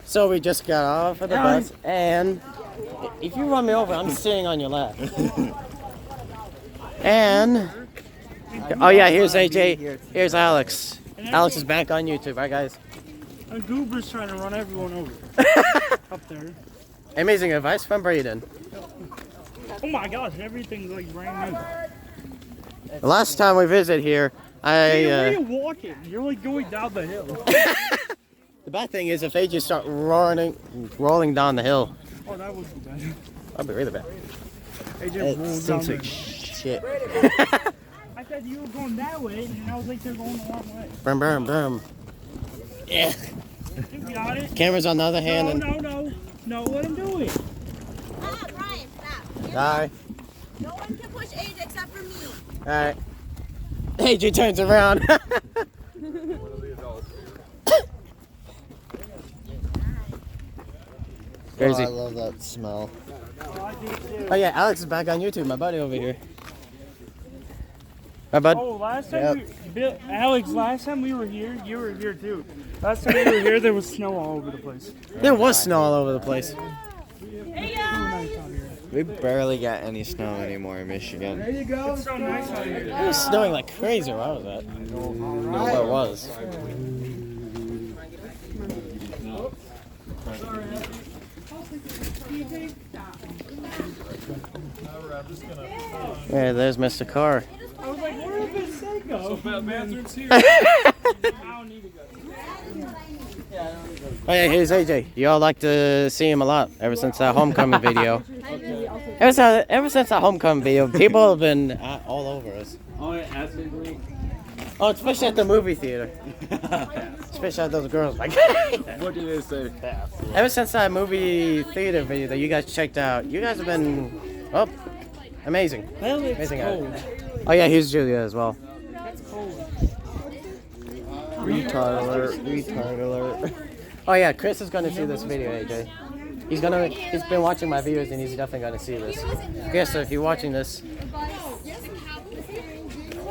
so we just got off of the bus, and if you run me over, I'm sitting on your lap. And oh yeah, here's AJ. Here's Alex. Alex is back on YouTube, right, guys? A goober's trying to run everyone over up there. Amazing advice from Braden. Oh my gosh, everything's like brand new. The last time we visited here, Where are you walking? You're like going down the hill. The bad thing is if they just start rolling down the hill. Oh, that would be bad. That'd be really bad. They just rolled down Like shit. I said you were going that way, and I was like, they're going the wrong way. Brum, brum, brum. Yeah. You got it? Camera's on the other hand. No, let him do it. Brian, stop. Hi. No one can push age except for me. Alright. AJ turns around. Crazy. Oh, I love that smell. Oh yeah, Alex is back on YouTube, my buddy over here. My bud? Oh, Alex, last time we were here, you were here too. Last time we were here, there was snow all over the place. There was snow all over the place. Hey guys. We barely got any snow anymore in Michigan. There you go. It's so nice out here. It was snowing like crazy where I was at. Where it was. Yeah, there's Mr. Carr. I was like, where did this thing go? So bathroom's here. Oh yeah, here's AJ. Y'all like to see him a lot ever since that homecoming video. Ever since that homecoming video, people have been all over us. Oh, yeah, absolutely. Oh, especially at the movie theater. Especially at those girls. Like, What did they say? ever since that movie theater video that you guys checked out, you guys have been, oh, amazing. Well, it's Amazing. cold. Oh yeah, here's Julia as well. That's cold. Retard alert, retard alert. Oh yeah, Chris is gonna see this video, AJ. He's been watching my videos and he's definitely gonna see this. Okay, so if you're watching this,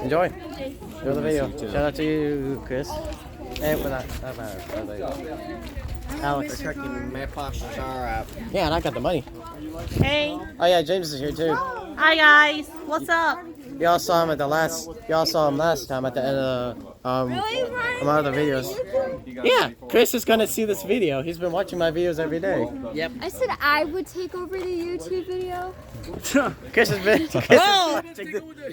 enjoy. Enjoy the video. Shout out to you, Chris. And with that matters. Alex. Checking my posture app. Yeah, and I got the money. Hey. Oh yeah, James is here too. Hi guys. What's up? Y'all saw him last time at the end of Really, Brian? my other videos. Yeah, Chris is gonna see this video. He's been watching my videos every day. Yep. I said I would take over the YouTube video. Chris has been. Whoa!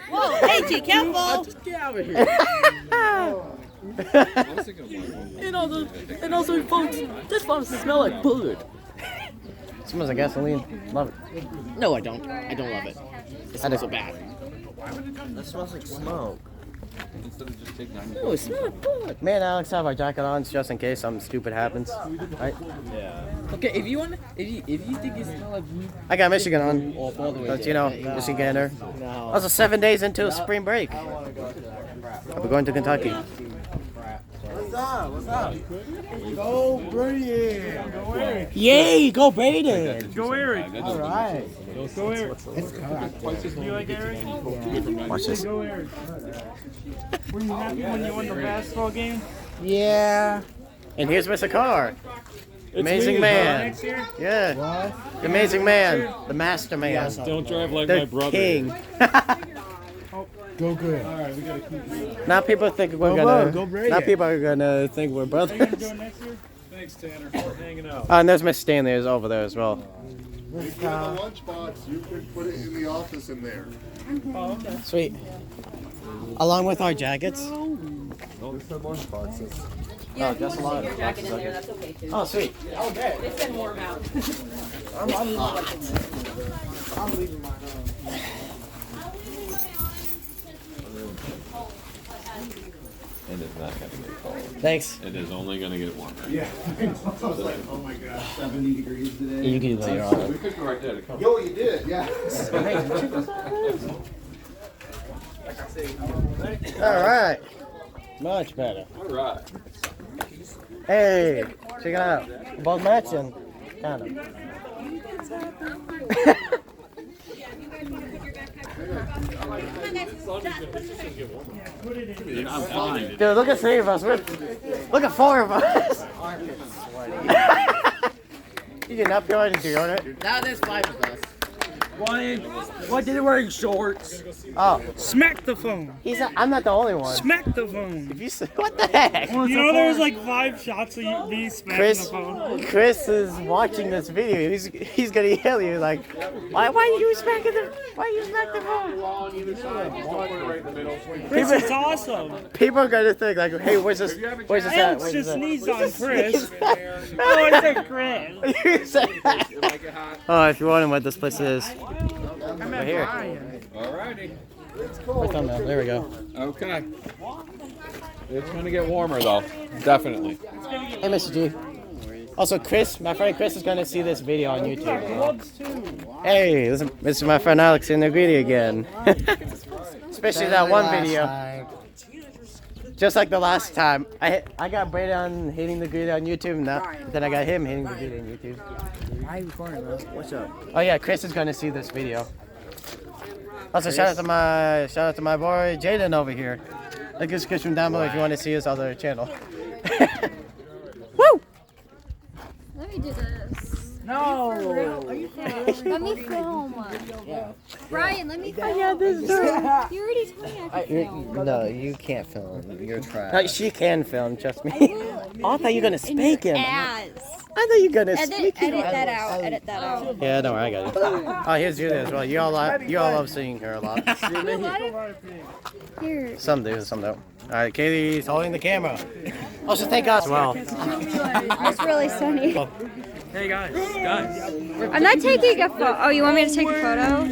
Whoa, hey, G, careful! Get out of here. And also, folks, this phone smells like blood. Smells like gasoline. Love it. No, I don't. I don't love it. It smells so bad. That smells like smoke. No, it smells like blood. Me and Alex have our jacket on just in case something stupid happens. Right? Okay, if you think it smells like blood, I got Michigan on. all the way But you know, there. Michigander. No. Also 7 days into spring break. We're going to Kentucky. What's up? Go Brady! Go Eric. Yay! Go Braden! Go Eric. All right. Go Eric. It's good. You like Eric? Watch this. Go Eric. Were you happy when you won the basketball game? Yeah. And here's Mr. Carr. Amazing man. Next year? Yeah. What? The amazing man. The master man. Don't drive like The my brother. king. Go good. Now people think we're Go gonna. Go Brady. Now people are gonna think we're Are you going to brothers. do it next year? Thanks, Tanner, for hanging out. And there's Miss Stanley is over there as well. If you get a lunchbox, you can put it in the office in there. Oh, okay. Sweet. Along with our jackets. Don't send lunchboxes. Oh, just a lot of Jacket in there, that's okay too. Oh, sweet. It's been warm out. I'm leaving mine. And it's not going to get cold. Thanks. It is only going to get warmer. Yeah. I was like, oh my god, 70 degrees today. You can do that. You're all We could go right there to come. Yo, you did, yeah. All right. Much better. All right. Hey, check it out. Both matching. Kind of. I'm fine. Dude, look at 3 of us. Look at 4 of us. You did not feel any deodorant? Now there's 5 of us. Why did he wearing shorts? Oh, Smack the phone. I'm not the only one. Smack the phone. If you what the heck? You know there's like 5 shots of me smacking the phone. Chris is watching this video. He's gonna yell at you like, why are you smacking the phone? Chris is awesome. People are gonna think like, hey, where's this at? Alex just sneezed on Chris. Oh, I said Chris. Oh, if you're wondering what this place is, right here. Alrighty. Right thumbnail. There we go. Okay. It's gonna get warmer though. Definitely. Hey, Mr. G. Also, Chris, my friend Chris is gonna see this video on YouTube. Hey, this is my friend Alex in the video again. Especially that one video. Just like the last time, I got Brandon hitting the grid on YouTube, and then I got him hitting the grid on YouTube. Why are you recording, bro? What's up? Oh yeah, Chris is gonna see this video. Also, shout out to my boy Jaden over here. Link in the description down below if you want to see his other channel. Woo! Let me do this. No! Let me film. Brian, let me film. Yeah, this You already told me I could film. No, you can't film. You're trash. No, she can film, trust me. Oh, I thought you were gonna spank him. As. I thought you were gonna Edit spank him. that out. Edit that out. Yeah, don't worry, I got it. Oh, here's Julia as well. You all love seeing her a lot. Here. Some do, some don't. All right, Katie's holding the camera. Also, thank God as well. It's really sunny. Hey guys. I'm not taking a photo. Oh, you want me to take a photo?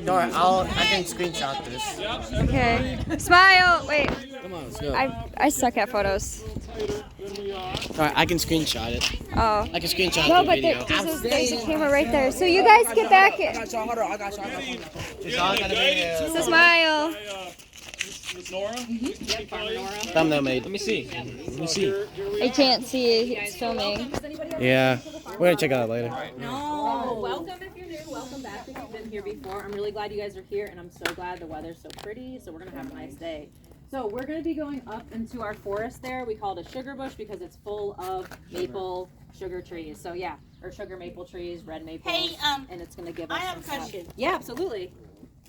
Don't worry, I can screenshot this. Okay. Smile. Wait. Come on, let's go. I suck at photos. All right, I can screenshot it. Oh. I can screenshot No, the but video. there's a camera right there. So you guys get back. Just all gotta be So smile. thumbnail made. Let me see. I can't see. It's filming. Yeah, we're gonna check it out later. No. Welcome if you're new. Welcome back if you've been here before. I'm really glad you guys are here, and I'm so glad the weather's so pretty. So we're gonna have a nice day. So we're gonna be going up into our forest there. We call it a sugar bush because it's full of maple sugar trees. So yeah, or sugar maple trees, red maple. Hey, and it's gonna give us. I have a some question. stuff. Yeah, absolutely.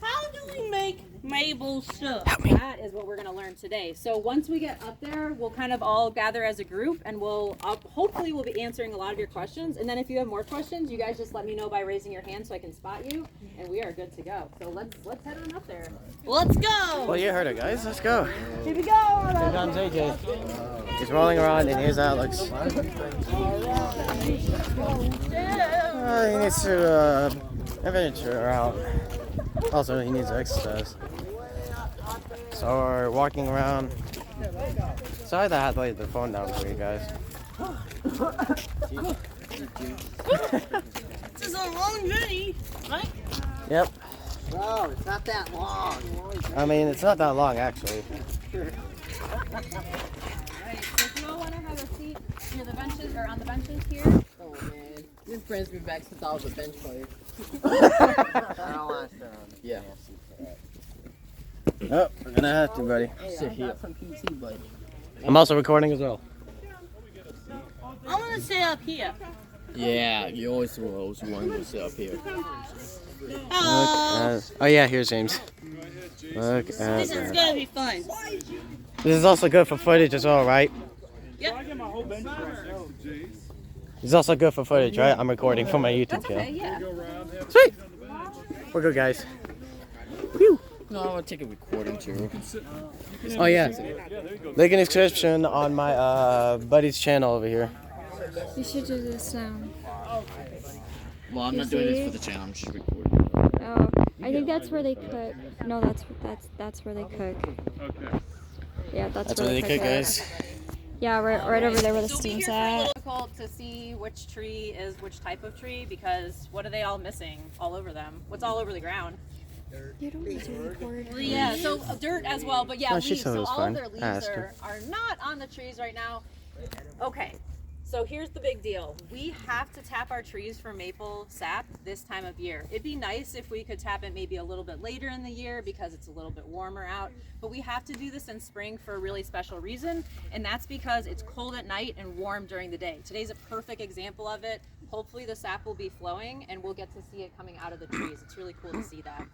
How do we make maple syrup? That is what we're going to learn today. So once we get up there, we'll kind of all gather as a group, and hopefully we'll be answering a lot of your questions. And then if you have more questions, you guys just let me know by raising your hand so I can spot you, and we are good to go. So let's head on up there. Let's go. Well, you heard it, guys. Let's go. Here we go. Here comes AJ. He's rolling around, and here's Alex. He needs to adventure out. Also, he needs exercise. So we're walking around. Sorry that I had to lay the phone down for you guys. This is a long journey, right? Yep. No, it's not that long. I mean, it's not that long, actually. Alright, so if you all want to have a seat near the benches, or on the benches here. Oh, man. Your friends been back since I was a bench player. I don't want to sit on Yeah. Oh, we're gonna have to, buddy. sit here. Some PT, buddy. I'm also recording as well. I want to sit up here. Yeah, you always want to sit up here. Hello. Oh yeah, here's James. Look at This is that. gonna be fun. This is also good for footage as well, right? I get my whole bench to myself. This is also good for footage, right? I'm recording for my YouTube That's okay, channel. yeah. Sweet! We're good, guys. Whew. No, I want to take a recording too. Oh yeah. Link in the description on my buddy's channel over here. You should do this now. Well, I'm You not doing this see? for the channel. I'm just recording. Oh, I think that's where they cook. No, that's where they cook. Okay. Yeah, that's That's where they cook, it. guys. Yeah, right over there where the steam's at. Difficult to see which tree is which type of tree because what are they all missing all over them? What's all over the ground? You don't need to record. Well, yeah, so dirt as well, but yeah, Oh, she leaves. said it So was all fine. of their I leaves asked her. are not on the trees right now. Okay, So here's the big deal. We have to tap our trees for maple sap this time of year. It'd be nice if we could tap it maybe a little bit later in the year because it's a little bit warmer out, but we have to do this in spring for a really special reason, and that's because it's cold at night and warm during the day. Today's a perfect example of it. Hopefully the sap will be flowing and we'll get to see it coming out of the trees. It's really cool to see that.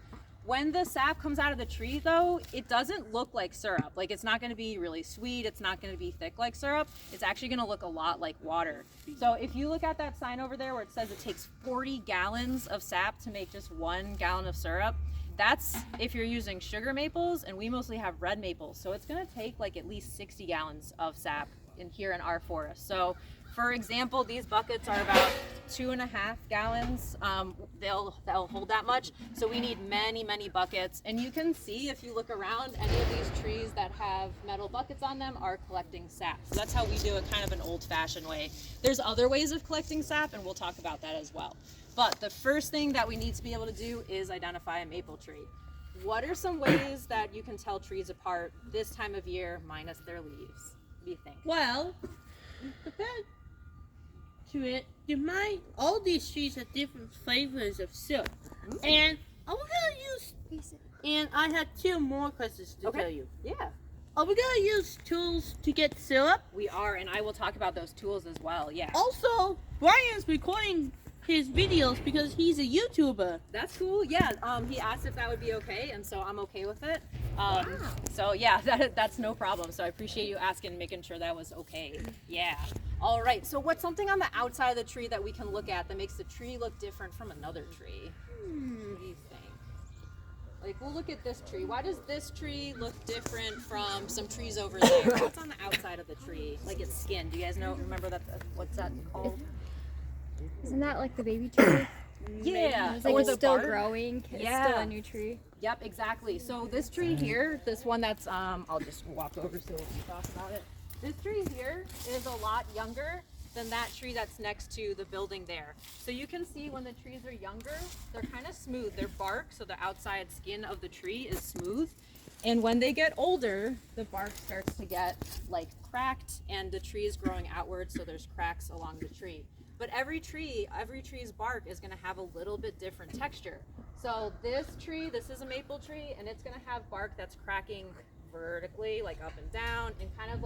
When the sap comes out of the tree though, it doesn't look like syrup. Like it's not gonna be really sweet, it's not gonna be thick like syrup. It's actually gonna look a lot like water. So if you look at that sign over there where it says it takes 40 gallons of sap to make just 1 gallon of syrup, that's if you're using sugar maples, and we mostly have red maples. So it's gonna take like at least 60 gallons of sap here in our forest. So for example, these buckets are about 2.5 gallons. They'll hold that much. So we need many buckets. And you can see if you look around, any of these trees that have metal buckets on them are collecting sap. So that's how we do it, kind of an old-fashioned way. There's other ways of collecting sap, and we'll talk about that as well. But the first thing that we need to be able to do is identify a maple tree. What are some ways that you can tell trees apart this time of year minus their leaves? What do you think? Well, compared to it, all these trees have different flavors of syrup. And are we gonna use, and I have 2 more questions to tell you. Yeah. Are we gonna use tools to get syrup? We are, and I will talk about those tools as well, yeah. Also, Brian's recording his videos because he's a YouTuber. That's cool, yeah. He asked if that would be okay, and so I'm okay with it. So yeah, that's no problem. So I appreciate you asking and making sure that was okay. Yeah. All right, so what's something on the outside of the tree that we can look at that makes the tree look different from another tree? What do you think? Like, we'll look at this tree. Why does this tree look different from some trees over there? What's on the outside of the tree? Like its skin. Do you guys remember that? What's that called? Isn't that like the baby tree? Yeah. It's like Or it's the still bark? growing. It's Yeah. still a new tree. Yep, exactly. So this tree here, this one that's, I'll just walk over so we can talk about it. This tree here is a lot younger than that tree that's next to the building there. So you can see when the trees are younger, they're kind of smooth. Their bark, so the outside skin of the tree is smooth. And when they get older, the bark starts to get cracked and the tree is growing outward, so there's cracks along the tree. But every tree's bark is gonna have a little bit different texture. So this tree, this is a maple tree, and it's gonna have bark that's cracking vertically, up and down, and kind of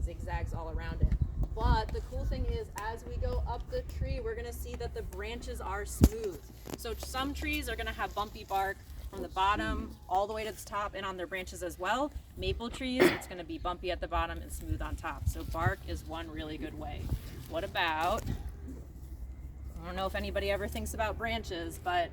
zigzags all around it. But the cool thing is, as we go up the tree, we're gonna see that the branches are smooth. So some trees are gonna have bumpy bark from the bottom all the way to the top and on their branches as well. Maple trees, it's gonna be bumpy at the bottom and smooth on top. So bark is one really good way. What about, I don't know if anybody ever thinks about branches, but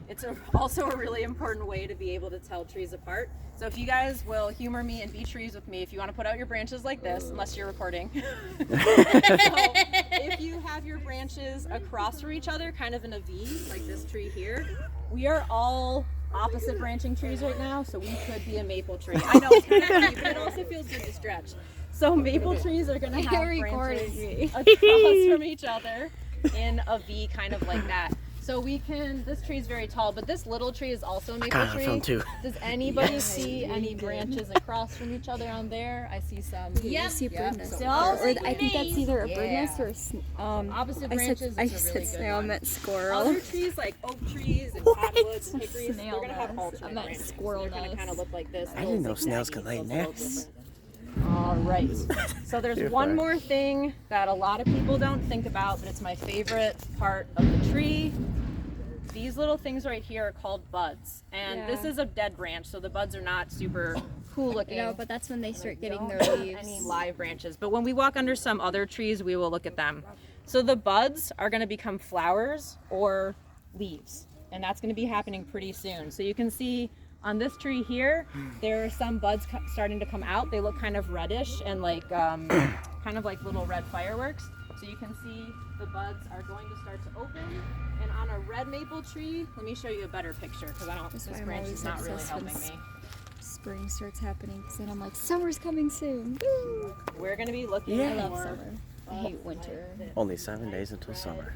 it's also a really important way to be able to tell trees apart. So if you guys will humor me and be trees with me, if you want to put out your branches like this, unless you're recording. So if you have your branches across from each other, kind of in a V, like this tree here, we are all opposite branching trees right now, so we could be a maple tree. I know it's kind of funny, but it also feels good to stretch. So maple trees are going to have branches across from each other in a V, kind of like that. So this tree is very tall, but this little tree is also a maple tree. Does anybody see any branches across from each other on there? I see some. Yeah, I see a bird nest. So Or I think that's either a bird nest or opposite branches. I said snail, I meant squirrel. Other trees like oak trees and cottonwoods and hickories, Snail they're gonna have nest. alternate I meant branches. squirrel They're gonna nest. kind of look like this. I didn't know snails could lay nests. All right. So there's one more thing that a lot of people don't think about, but it's my favorite part of the tree. These little things right here are called buds, and this is a dead branch, so the buds are not super cool looking. No, but that's when they start getting their leaves. Any live branches, but when we walk under some other trees, we will look at them. So the buds are going to become flowers or leaves, and that's going to be happening pretty soon. So you can see on this tree here, there are some buds starting to come out. They look kind of reddish and kind of like little red fireworks. So you can see the buds are going to start to open. And on a red maple tree, let me show you a better picture because this branch is not really helping me. Spring starts happening because then I'm like, summer's coming soon. Woo! We're going to be looking I at love more summer. I hate winter. Only 7 days until summer.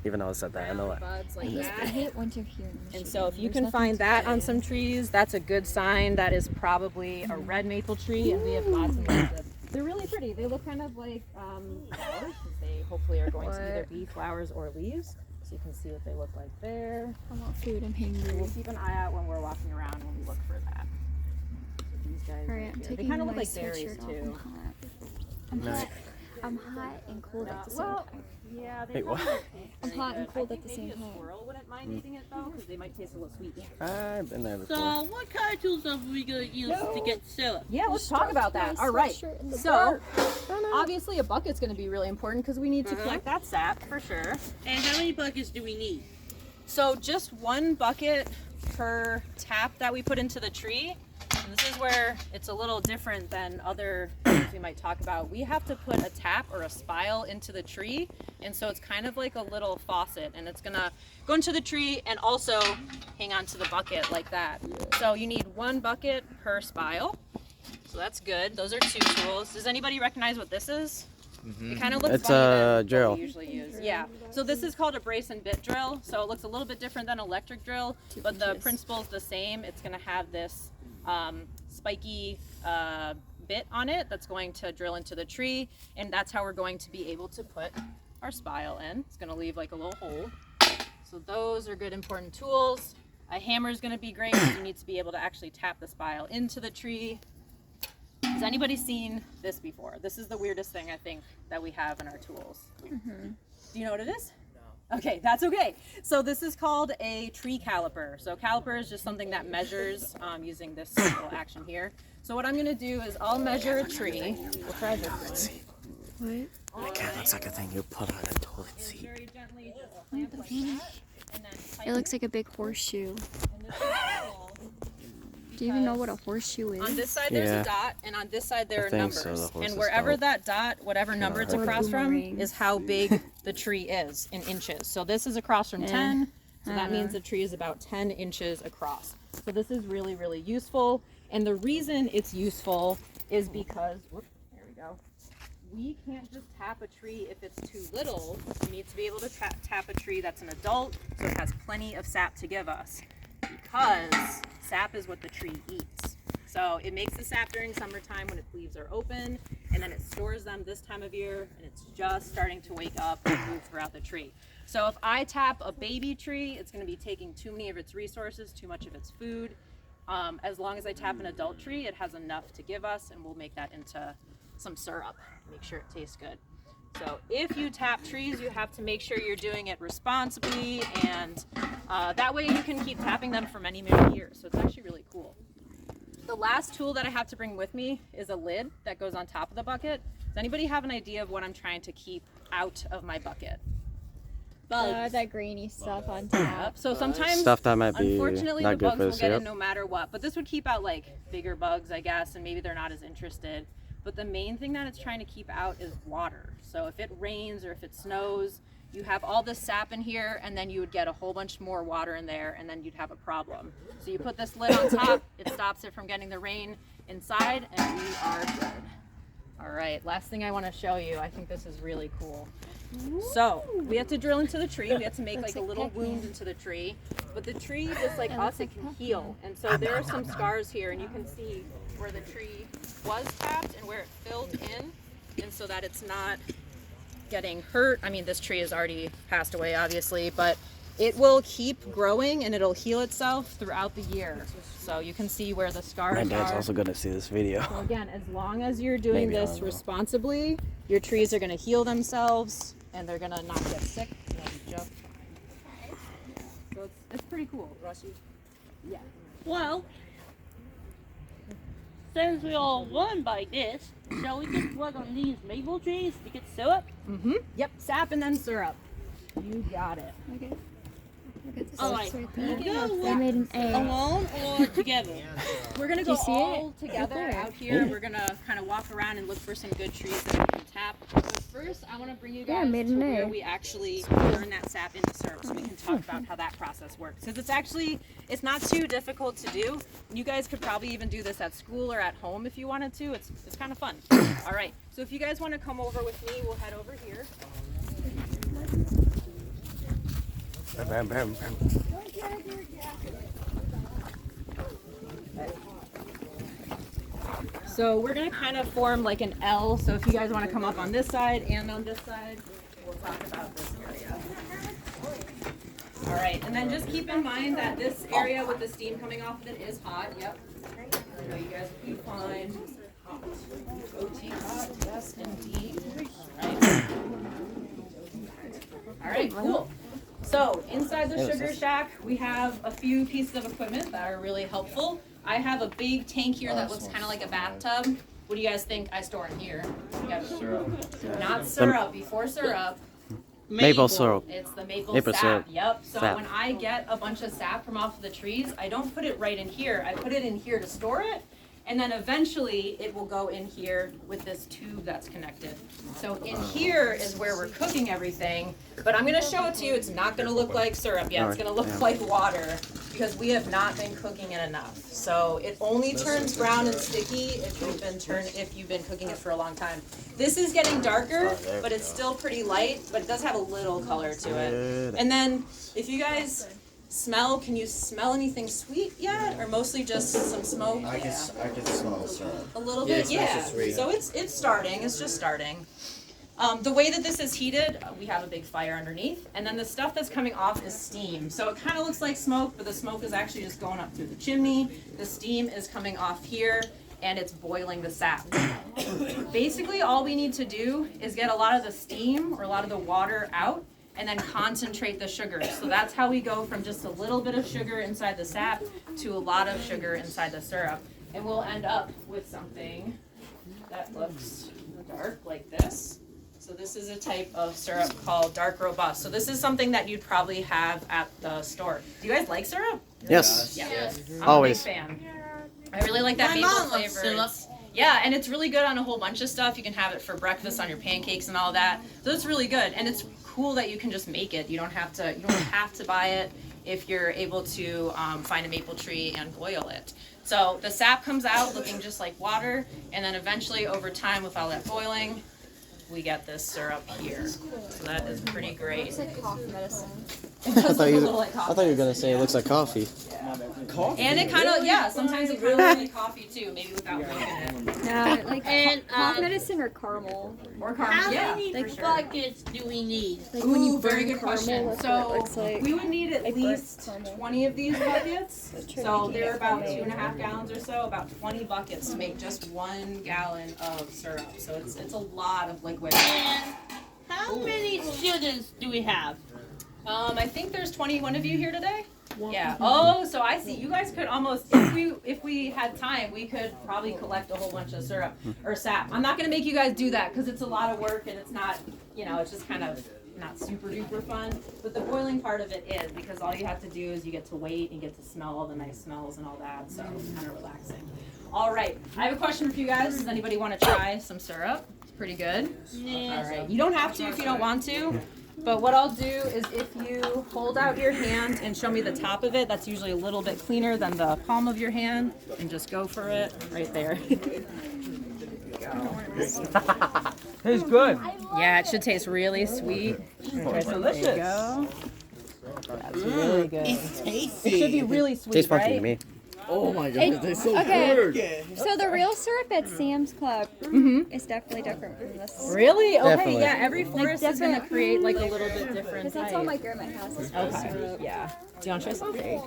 Even though I said that, I know it. buds like I that. hate winter here in Michigan. And so if you There's can nothing find to that do. on some trees, that's a good sign. That is probably a red maple tree, and we have lots and lots of. They're really pretty. They look kind of like flowers. They hopefully are going to either be flowers or leaves. So you can see what they look like there. I want food. I'm So hungry. we'll keep an eye out when we're walking around when we look for that. So these guys Alright, right I'm here. They taking kind of my look like berries sweatshirt off. too. I'm hot. I'm hot and cold at the same Well, time. yeah, they Wait, what? probably don't taste I'm very hot and good. cold I at the think same maybe time. a squirrel wouldn't mind eating it though, because they might taste a little sweet. I've been there before. So, what kind of tools are we gonna use to get syrup? Yeah, let's talk about that. All right. So, obviously a bucket's going to be really important because we need to collect that sap for sure. And how many buckets do we need? So just one bucket per tap that we put into the tree. And this is where it's a little different than other things we might talk about. We have to put a tap or a spile into the tree. And so it's kind of like a little faucet, and it's gonna go into the tree and also hang on to the bucket like that. So you need one bucket per spile. So that's good. Those are 2 tools. Does anybody recognize what this is? It kind of looks It's funny a than what drill. we usually use. Yeah. So this is called a brace and bit drill. So it looks a little bit different than electric drill, but the principle is the same. It's going to have this spiky bit on it that's going to drill into the tree, and that's how we're going to be able to put our spile in. It's going to leave like a little hole. So those are good important tools. A hammer is going to be great because you need to be able to actually tap the spile into the tree. Has anybody seen this before? This is the weirdest thing I think that we have in our tools. Do you know what it is? No. Okay, that's okay. So this is called a tree caliper. So caliper is just something that measures using this little action here. So what I'm going to do is I'll measure a tree. We'll try this one. What? That looks like a thing you put on a toilet seat. Very gently just clamp like that, and then It tighten. looks like a big horseshoe. And this is cool. Do you even know what a horseshoe is? On this side there's Yeah. a dot, and on this side there I are think numbers. so, the horse And is wherever dope. that dot, whatever number it's Or across from, boomerang. is how big the tree is in inches. So this is across from 10, so that means the tree is about 10 inches across. So this is really, really useful. And the reason it's useful is because, whoop, there we go. We can't just tap a tree if it's too little. We need to be able to tap a tree that's an adult, so it has plenty of sap to give us. Because sap is what the tree eats. So it makes the sap during summertime when its leaves are open, and then it stores them this time of year, and it's just starting to wake up and move throughout the tree. So if I tap a baby tree, it's going to be taking too many of its resources, too much of its food. As long as I tap an adult tree, it has enough to give us, and we'll make that into some syrup. Make sure it tastes good. So if you tap trees, you have to make sure you're doing it responsibly, and that way you can keep tapping them for many, many years. So it's actually really cool. The last tool that I have to bring with me is a lid that goes on top of the bucket. Does anybody have an idea of what I'm trying to keep out of my bucket? Bugs. That grainy stuff on top. So sometimes, Stuff that might be unfortunately, not the good bugs for the will get in syrup. no matter what. But this would keep out like bigger bugs, I guess, and maybe they're not as interested. But the main thing that it's trying to keep out is water. So if it rains or if it snows, you have all this sap in here, and then you would get a whole bunch more water in there, and then you'd have a problem. So you put this lid on top, it stops it from getting the rain inside, and we are good. All right, last thing I want to show you. I think this is really cool. So we have to drill into the tree. We have to make like a little wound into the tree. But the tree, just like us, it can heal. And so there are some scars here, and you can see where the tree was tapped and where it filled in, and so that it's not getting hurt. I mean, this tree has already passed away, obviously, but it will keep growing and it'll heal itself throughout the year. So you can see where the scars My dad's are. also going to see this video. So again, as long as you're doing Maybe, I this don't know. responsibly, your trees are going to heal themselves and they're going to not get sick. They'll be just fine. So it's pretty cool. Rushy? Yeah. Well, since we all learn by this, shall we just work on these maple trees to get syrup? Mm-hmm. Yep, sap and then syrup. You got it. Okay. Look at this Alright, right we there. gonna They work made an A. alone or together? We're gonna Do you go see all it? together Right there. out here. We're gonna kind of walk around and look for some good trees that we can tap. But first, I want to bring you Yeah, guys made to an where A. we actually turn that sap into syrup, so we can talk about how that process works. Because it's not too difficult to do. You guys could probably even do this at school or at home if you wanted to. It's kind of fun. All right. So if you guys want to come over with me, we'll head over here. Bam, bam, bam. So we're gonna kind of form like an L. So if you guys want to come up on this side and on this side, talk about this area. All right, and then just keep in mind that this area with the steam coming off of it is hot. Yep. I know you guys will be fine. Hot. OT hot. Yes, indeed. All right, cool. So inside the sugar shack, we have a few pieces of equipment that are really helpful. I have a big tank here that looks kind of like a bathtub. What do you guys think I store in here? Syrup. Not syrup. Before syrup. Maple syrup. It's the maple Maple sap. syrup. Yep. So Sap. when I get a bunch of sap from off of the trees, I don't put it right in here. I put it in here to store it. And then eventually it will go in here with this tube that's connected. So in here is where we're cooking everything. But I'm going to show it to you. It's not going to look like syrup yet. It's going to look like water because we have not been cooking it enough. So it only turns brown and sticky if you've been cooking it for a long time. This is getting darker, but it's still pretty light, but it does have a little color to it. And then if you guys smell, can you smell anything sweet yet, or mostly just some smoke? I can smell syrup. A little bit, yeah. So it's starting. It's just starting. The way that this is heated, we have a big fire underneath, and then the stuff that's coming off is steam. So it kind of looks like smoke, but the smoke is actually just going up through the chimney. The steam is coming off here, and it's boiling the sap. Basically, all we need to do is get a lot of the steam or a lot of the water out, and then concentrate the sugar. So that's how we go from just a little bit of sugar inside the sap to a lot of sugar inside the syrup. And we'll end up with something that looks dark like this. So this is a type of syrup called dark robust. So this is something that you'd probably have at the store. Do you guys like syrup? Yes. Yeah. I'm Always. a big fan. I really like that My maple mom loves flavor. syrup. Yeah, and it's really good on a whole bunch of stuff. You can have it for breakfast on your pancakes and all that. So it's really good, and it's cool that you can just make it. You don't have to buy it if you're able to find a maple tree and boil it. So the sap comes out looking just like water, and then eventually over time with all that boiling, we get this syrup here. So that is pretty great. It's like cough medicine. It does I thought look a you little like coffee. were gonna say it looks like coffee. And it kind of, yeah, sometimes it kind of looks like coffee too, maybe without making it. No, like And, cough medicine or caramel. Or How caramel, yeah, many for sure. buckets do we need? Like when you Ooh, very burn good caramel, question. that's what it So looks like. we would need at burnt least caramel. 20 of these buckets. try to So make they're it about homemade. 2.5 gallons or so, about 20 buckets to make just 1 gallon of syrup. So it's a lot of liquid. And how many students do we have? I think there's 21 of you here today. Yeah. Oh, so I see. You guys could almost, if we had time, we could probably collect a whole bunch of syrup or sap. I'm not gonna make you guys do that because it's a lot of work and it's not, it's just kind of not super duper fun. But the boiling part of it is, because all you have to do is you get to wait and you get to smell all the nice smells and all that. So it's kind of relaxing. All right. I have a question for you guys. Does anybody want to try some syrup? It's pretty good. All right. You don't have to if you don't want to. But what I'll do is if you hold out your hand and show me the top of it, that's usually a little bit cleaner than the palm of your hand, and just go for it right there. Tastes good. Yeah, it should taste really sweet. Okay, so there you go. That's really good. It should be really sweet, Tastes funky right? to me. Oh my god, it tastes so Okay. good. So the real syrup at Sam's Club is definitely different from this. Really? Okay, Definitely. yeah, every florist is going to different- create like a little bit different Because that's all my type. grandma has is real Okay, syrup. yeah. Do you want to try some? There you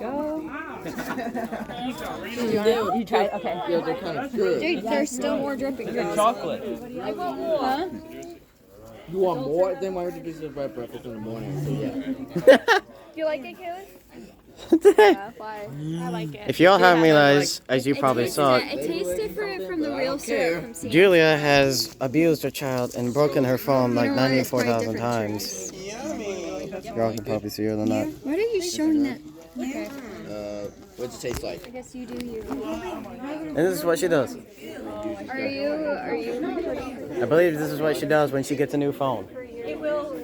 go. You tried? Okay. Yeah, they're kind of good. Dude, there's still more dripping girls. Chocolate. I want more. Huh? You want more? Then why would you just have breakfast in the morning? So yeah. Do you like it, Kayla? Yeah, why? I like it. If y'all haven't realized, as you probably saw, It tastes different from the real syrup from Sam's. Julia has abused her child and broken her phone like You know what? It's quite 94,000 different times. Y'all can probably see her than that. What are you showing that? Okay, What's it taste like? I guess you do you. And this is what she does. Are you I believe this is what she does when she gets a new phone. It will,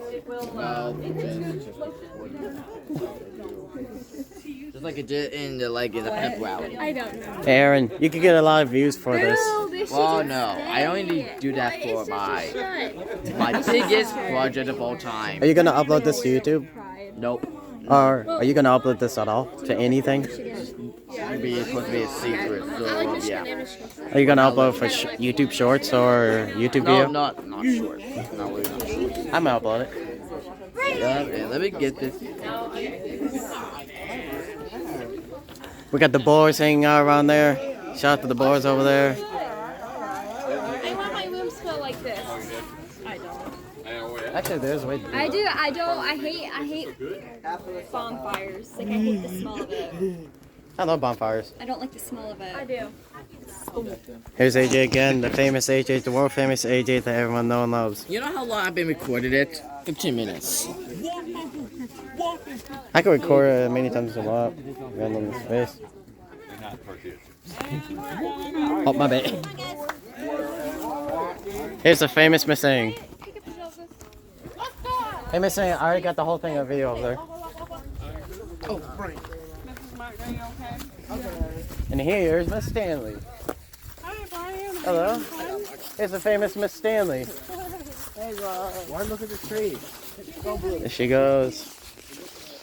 Just like it did in the pep rally. I don't know. Aaron, you could get a lot of views for this. No, this Well, should no, just I only stay. do that Why for is it shut? my biggest project of all time. Are you gonna upload this to YouTube? Pride. Nope. Or are you gonna upload this at all to anything? Maybe it's supposed to be a secret. So yeah. Are you gonna upload for YouTube Shorts or YouTube No, video? not short. Not really not short. I'm gonna upload it. Yeah, let me get this. We got the boars hanging out around there. Shout out to the boars over there. I want my room smell like this. I don't. Actually, there's a way to do I it. do. I hate bonfires. Like I hate the smell of it. I love bonfires. I don't like the smell of it. I do. Here's AJ again, the famous AJ, the world famous AJ that everyone knows and loves. You know how long I've been recording it? 15 minutes. I can record it many times as well. Got on the space. Oh, my bad. Here's the famous Miss Ang. Hey, Miss Ang, I already got the whole thing on video over there. Oh, right. And here's Miss Stanley. Hello. Here's the famous Miss Stanley. Hey, why look at the tree? There she goes.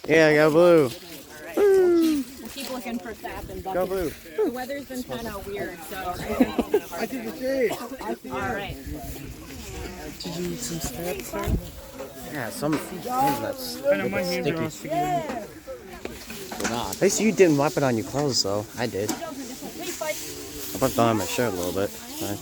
Yeah, go blue. We'll keep looking for sap and Go buckets. blue. The weather's been kind of weird, so. I see the tree. All right. Did you eat some steps, sir? Yeah, some that's I know my hands are all sticky. sticky. At least you didn't wipe it on your clothes, though. I did. I put it on my shirt a little bit. Fine.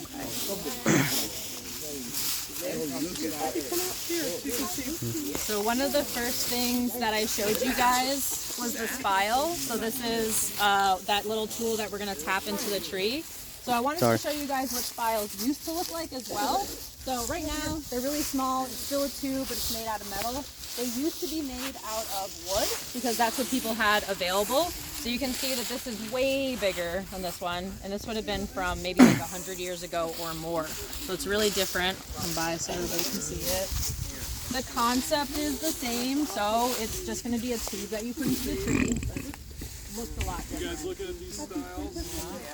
So one of the first things that I showed you guys was this file. So this is that little tool that we're going to tap into the tree. So I wanted to show you guys what files used to look like as well. So right now, they're really small. It's still a tube, but it's made out of metal. They used to be made out of wood because that's what people had available. So you can see that this is way bigger than this one. And this would have been from maybe like 100 years ago or more. So it's really different. Come by so everybody can see it. The concept is the same. So it's just going to be a tube that you put into the tree. But it looks a lot different. You guys looking at these styles?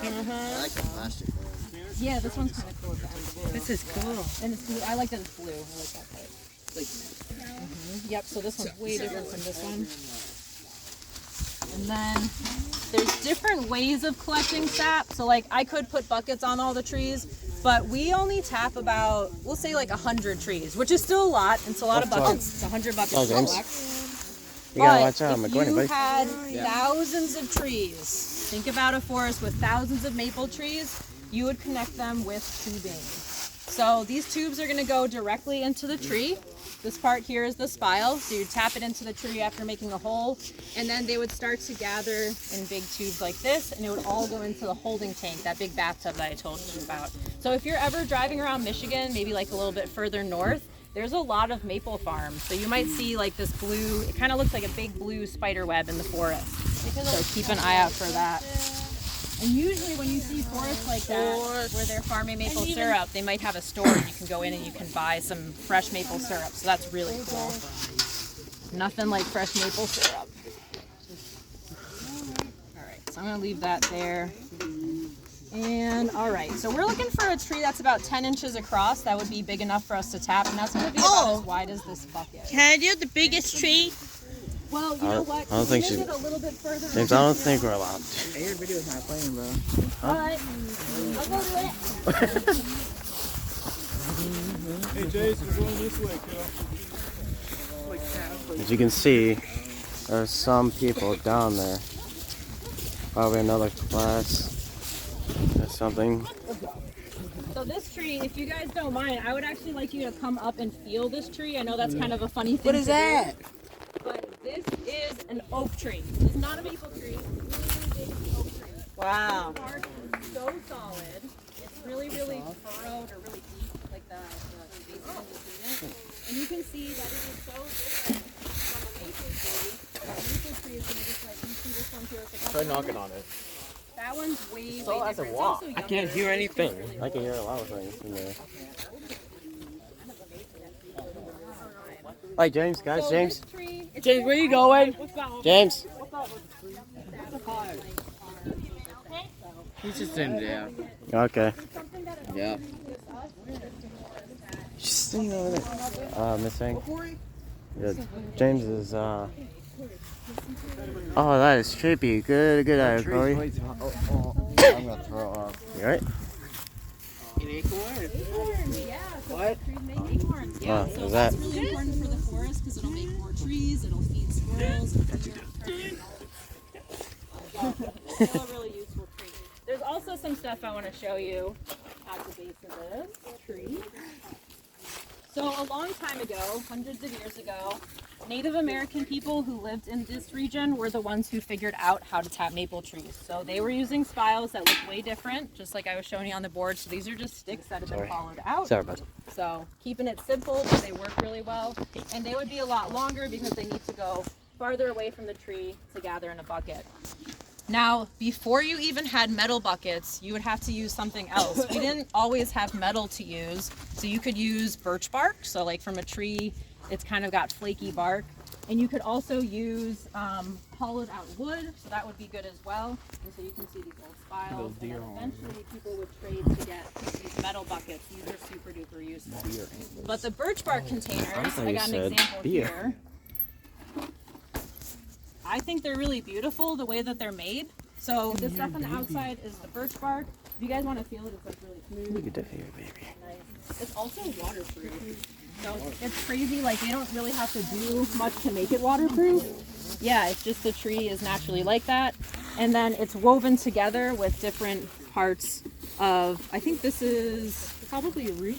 I like the plastic. Yeah, this one's kind of cool. This is cool. And it's blue. I like that it's blue. I like that part. Yep, so this one's way different from this one. And then there's different ways of collecting sap. So like I could put buckets on all the trees, but we only tap about, we'll say like 100 trees, which is still a lot. It's a lot of buckets. It's 100 buckets to James. collect. You gotta But watch out. I'm if going to you bite. had thousands of trees, think about a forest with thousands of maple trees, you would connect them with tubing. So these tubes are going to go directly into the tree. This part here is the spile, so you tap it into the tree after making a hole, and then they would start to gather in big tubes like this, and it would all go into the holding tank, that big bathtub that I told you about. So if you're ever driving around Michigan, maybe like a little bit further north, there's a lot of maple farms. So you might see like this blue, it kind of looks like a big blue spider web in the forest. So keep an eye out for that. And usually when you see forests like that, where they're farming maple syrup, they might have a store and you can go in and you can buy some fresh maple syrup. So that's really cool. Nothing like fresh maple syrup. All right, so I'm gonna leave that there. And all right, so we're looking for a tree that's about 10 inches across. That would be big enough for us to tap, and that's gonna be about as wide as this bucket. Can I do the biggest tree? Well, you know what? I don't think We'll she- get a little bit further. James, I don't think we're allowed. Hey, your video's not playing, bro. All right, I'll go do it. Hey, Jason, we're going this way, kiddo. As you can see, there's some people down there. Probably another class or something. So this tree, if you guys don't mind, I would actually like you to come up and feel this tree. I know that's kind of a funny thing. What is that? But this is an oak tree. It's not a maple tree. It's a really, really big oak tree. Wow. The bark is so solid. It's really, really furrowed or really deep, like the spaces in between it. And you can see that it is so different from a maple tree. A maple tree is going to just like, you see this one here. It's like, Try knocking on it. that one's way, So way as a different. It's walk. also I can't hear anything. I can hear a lot of things in there. Hi, James, guys, So James. this tree, it's James, where you going? James. He's just in there. Okay. Yeah. She's sitting over there. Missing. Yeah, James is, Oh, that is trippy. Good eye, Corey. I'm gonna throw up. You alright? An acorn? yeah. So What? trees make acorns. Yeah. Oh, So is that's that- really important for the forest because it'll make more trees. It'll feed squirrels. Still a really useful tree. There's also some stuff I want to show you at the base of this tree. So a long time ago, hundreds of years ago, Native American people who lived in this region were the ones who figured out how to tap maple trees. So they were using spiles that look way different, just like I was showing you on the board. So these are just sticks that have been hollowed out. Sorry about that. So keeping it simple, but they work really well. And they would be a lot longer because they need to go farther away from the tree to gather in a bucket. Now, before you even had metal buckets, you would have to use something else. We didn't always have metal to use, so you could use birch bark. So like from a tree, it's kind of got flaky bark. And you could also use hollowed out wood, so that would be good as well. And so you can see these old spiles. And then eventually people would trade to get these metal buckets. These are super duper useful. But the birch bark containers, I got an example here. I think they're really beautiful the way that they're made. So the stuff on the outside is the birch bark. If you guys want to feel it, it's like really smooth. Look at that here, baby. Nice. It's also waterproof. So it's crazy, like they don't really have to do much to make it waterproof. Yeah, it's just the tree is naturally like that. And then it's woven together with different parts of, I think this is probably a root.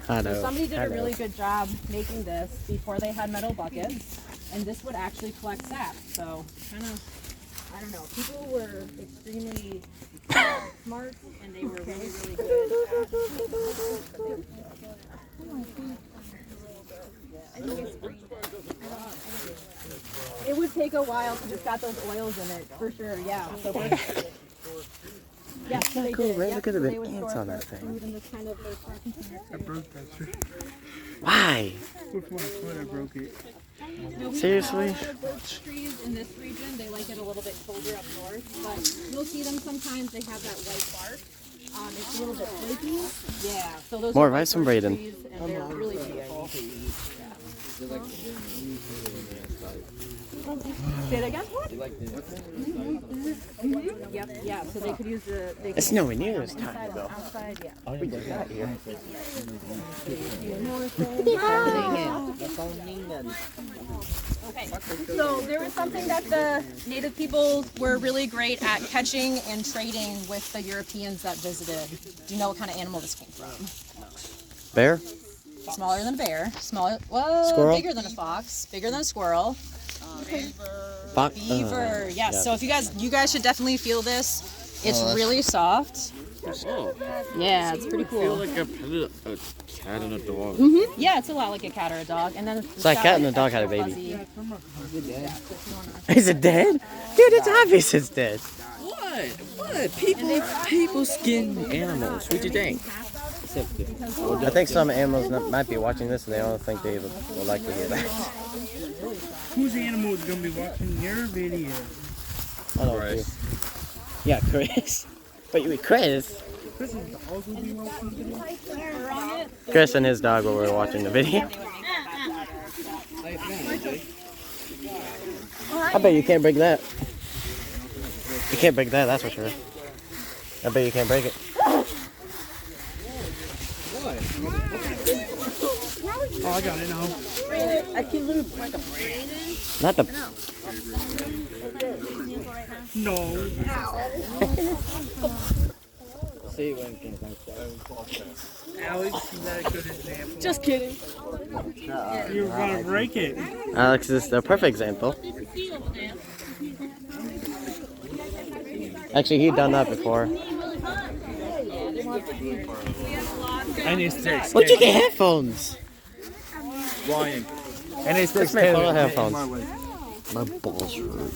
I know. So somebody did a really good job making this before they had metal buckets. And this would actually collect sap. So kind of, I don't know, people were extremely smart and they were really, really good at it would take a while because it's got those oils in it, for sure, yeah. So yeah, so they Cool, did. right? Yep, Look at so the they would ants store on that food thing. in this kind of container. I broke that tree. Why? With my foot, I broke it. No, we Seriously? have a lot of birch trees in this region. They like it a little bit colder up north, but you'll see them sometimes. They have that white bark. It's a little bit flaky. Yeah. So those More are white advice from birch Braden. trees, and they're really beautiful. Say it again. Yep. Yeah. So they could use the. They It's could nowhere use near the this time inside ago. and outside. Yeah. We just got here. Okay, so there was something that the native people were really great at catching and trading with the Europeans that visited. Do you know what kind of animal this came from? Bear? Smaller than a bear. Smaller, well, Squirrel? bigger than a fox. Bigger than a squirrel. Fox? Beaver. Yes. So if you guys should definitely feel this. It's really soft. Yeah, it's pretty cool. I feel like a cat and a dog. Yeah, it's a lot like a cat or a dog. And then it's like got, cat and a dog had a extra baby. fuzzy- Is it dead? Dude, it's obvious it's dead. What? What? People skin animals. What do you think? I think some animals might be watching this and they don't think they would like to hear that. Whose animal is going to be watching your video? I don't know. Yeah, Chris. But you Chris? Chris's dog will be watching the video? Chris and his dog were watching the video. I bet you can't break that. You can't break that, that's for sure. I bet you can't break it. Oh, I got it now. I can lose like a brain. Not the. No. See when can Alex, is that a good example? Just kidding. You were going to break it. Alex is the perfect example. Actually, he'd done that before. And it's sticks. Where'd you get headphones? Ryan. And it's Let's make fun of headphones. My balls hurt.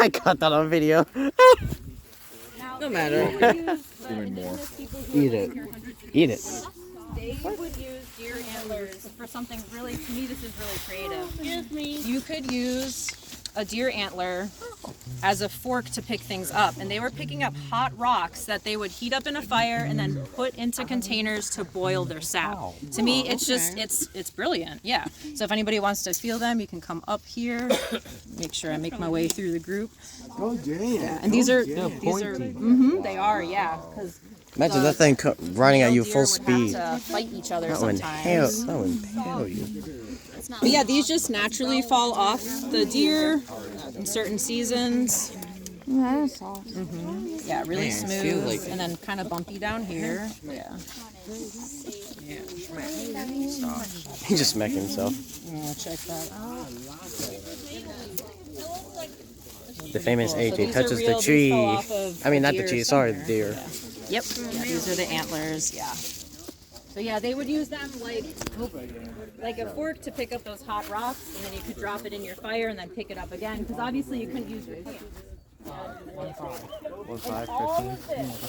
I got that on video. no matter. Doing more. Eat it. Eat it. They would use deer antlers for something really, to me this is really creative. Excuse me. You could use a deer antler as a fork to pick things up, and they were picking up hot rocks that they would heat up in a fire and then put into containers to boil their sap. To me it's just it's brilliant. Yeah, so if anybody wants to feel them, you can come up here. Make sure I make my way through the group. Yeah, and these are they are, yeah, because Imagine that thing running at you deer full would speed. have to fight each other That would sometimes. impale you. But yeah, these just naturally fall off the deer in certain seasons. That's soft. Yeah, really Man, smooth, feels like- and then kind of bumpy down here. Yeah. He just smacked himself. Check that out. The famous So AJ these are touches real, the these tree. fell off of I mean, not deer the tree. Sorry, the somewhere. deer. Yep. Yeah, these are the antlers. Yeah. So yeah, they would use them like a fork to pick up those hot rocks, and then you could drop it in your fire and then pick it up again. Because obviously you couldn't use your hands. And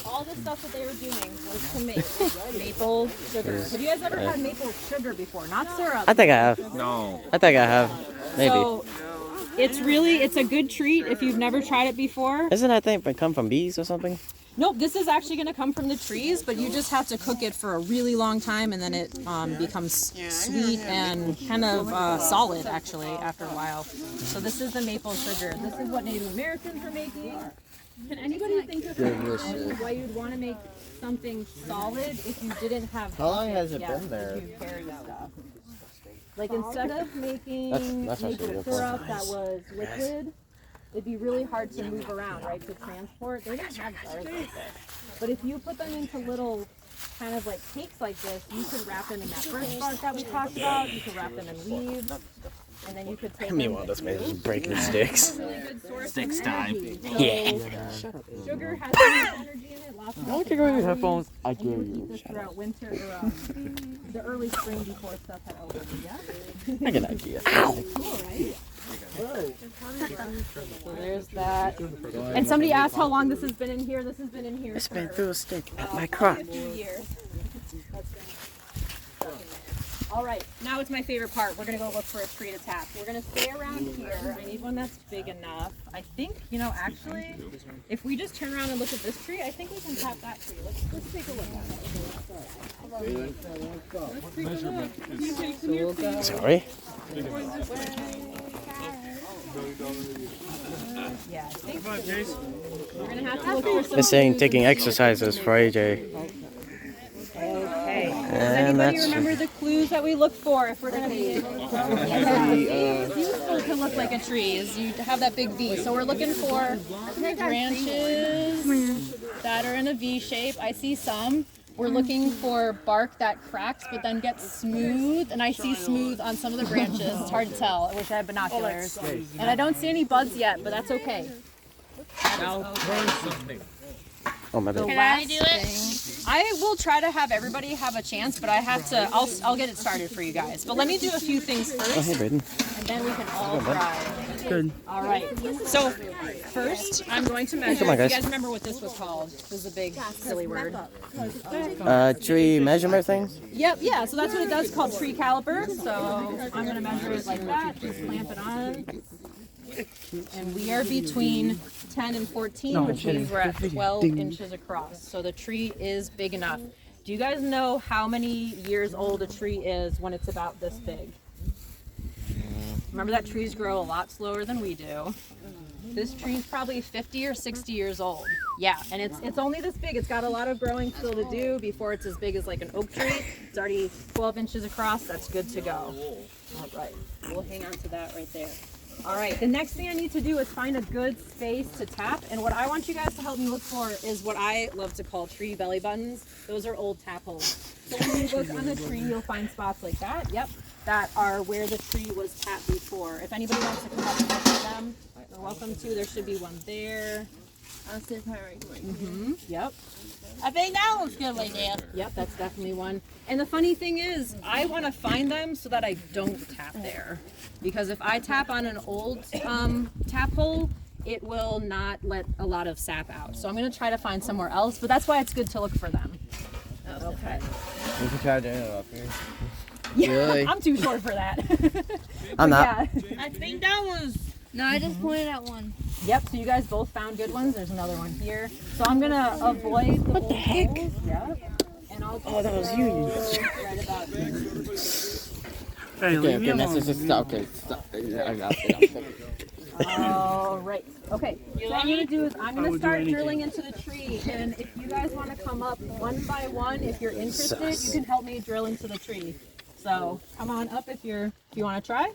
all the stuff that they were doing was to make maple sugar. Have you guys ever had maple sugar before? Not syrup. I think I have. No. I think I have. Maybe. So it's a good treat if you've never tried it before. Isn't that thing come from bees or something? Nope, this is actually going to come from the trees, but you just have to cook it for a really long time, and then it becomes sweet and kind of solid, actually, after a while. So this is the maple sugar. This is what Native Americans were making. Can anybody think of why you'd want to make something solid if you didn't have? How long has it buckets been there? to carry stuff? Like instead of making That's maple actually good. syrup that was liquid, it'd be really hard to move around, right, to transport. They didn't have jars like this. But if you put them into little kind of like cakes like this, you could wrap them in that first bark that we talked about. You could wrap them in leaves. And then you could take Meanwhile, this man is breaking sticks. really good source Sticks of time. energy. Yeah. So sugar has so much energy in it. Lots of Don't take away your headphones. I dare you would you. keep this throughout winter or the early spring before stuff had opened. Yeah. I got an idea. Cool, right? So there's that. And somebody asked how long this has been in here. This has been in here. It's been for, through a stick at my probably crotch. a few years. All right, now it's my favorite part. We're gonna go look for a tree to tap. We're gonna stay around here. I need one that's big enough. I think, actually, if we just turn around and look at this tree, I think we can tap that tree. Let's take a look at it. Let's take a look. Can you take some of your feet? Sorry. Yeah, I think we're gonna have to look for some. It's saying clues taking and see what exercises for AJ. Okay. Does And anybody that's remember the clues that we look for if we're going to be able to? It's useful to look like a tree is you have that big V. So we're looking for branches that are in a V shape. I see some. We're looking for bark that cracks but then gets smooth, and I see smooth on some of the branches. It's hard to tell. I wish I had binoculars. And I don't see any buds yet, but that's okay. Oh my The bad. last thing, I will try to have everybody have a chance, but I have to. I'll get it started for you guys. But let me do a few things first, Oh hey, Braden. and then we can all try. Good. All right. So first, I'm going to measure. Come on, If you guys. guys remember what this was called? This is a big silly word. Tree measurement thing. Yep. Yeah. So that's what it does. Called tree caliper. So I'm going to measure it like that. Just clamp it on. And we are between 10 and 14, which means we're at 12 inches across. So the tree is big enough. Do you guys know how many years old a tree is when it's about this big? Remember that trees grow a lot slower than we do. This tree is probably 50 or 60 years old. Yeah, and it's only this big. It's got a lot of growing still to do before it's as big as like an oak tree. It's already 12 inches across. That's good to go. All right, we'll hang on to that right there. All right, the next thing I need to do is find a good space to tap. And what I want you guys to help me look for is what I love to call tree belly buttons. Those are old tap holes. So when you look on the tree, you'll find spots like that. Yep, that are where the tree was tapped before. If anybody wants to come up and look at them, you're welcome to. There should be one there. I'll sit right quick. Yep. I think that one's good right there. Yep, that's definitely one. And the funny thing is, I want to find them so that I don't tap there. Because if I tap on an old tap hole, it will not let a lot of sap out. So I'm going to try to find somewhere else, but that's why it's good to look for them. Okay. You can try doing it up here. Yeah, Really? I'm too short for that. I'm not. Yeah. I think that one's. No, I just pointed at one. Yep, so you guys both found good ones. There's another one here. So I'm going to avoid the old holes. Yep. And I'll just that was you. Right about here. Hey, leave me Okay, alone. that's just stop. Okay, stop. I got it. All right. Okay. So what I'm gonna do is I'm gonna would do start anything. drilling into the tree, and if you guys want to come up one by one, if you're interested, you can help me drill into the tree. So come on up if you want to try.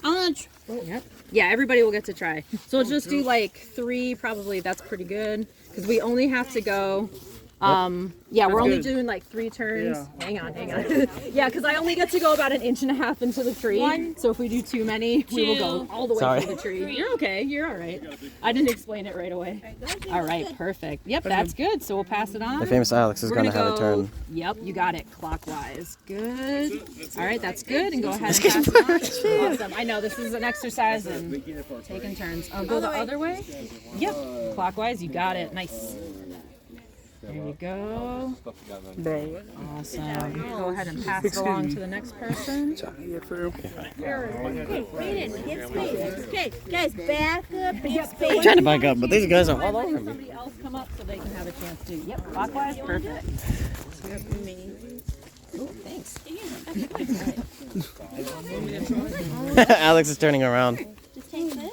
I want to. Yep. Yeah, everybody will get to try. So we'll just do like 3, probably. That's pretty good because we only have to go. Yeah, we're only doing like 3 turns. Yeah. Hang on. Yeah, because I only get to go about 1.5 inches into the tree. 1, so if we do too many, we will go all the way through the tree. 3. You're okay. You're all right. I didn't explain it right away. All right, perfect. Yep, that's good. So we'll pass it on. The famous Alex is going to have a turn. Yep, you got it. Clockwise. Good. All right, that's good. And go ahead and pass it on. Awesome. I know this is an exercise and taking turns. I'll go the other way. Yep, clockwise. You got it. Nice. There you go. Bro. Awesome. Go ahead and pass it along to the next person. Okay, guys, back up. I'm trying to back up, but these guys are all over me. Somebody else come up so they can have a chance to. Yep, clockwise. Perfect. Ooh, thanks. Alex is turning around. Just take this.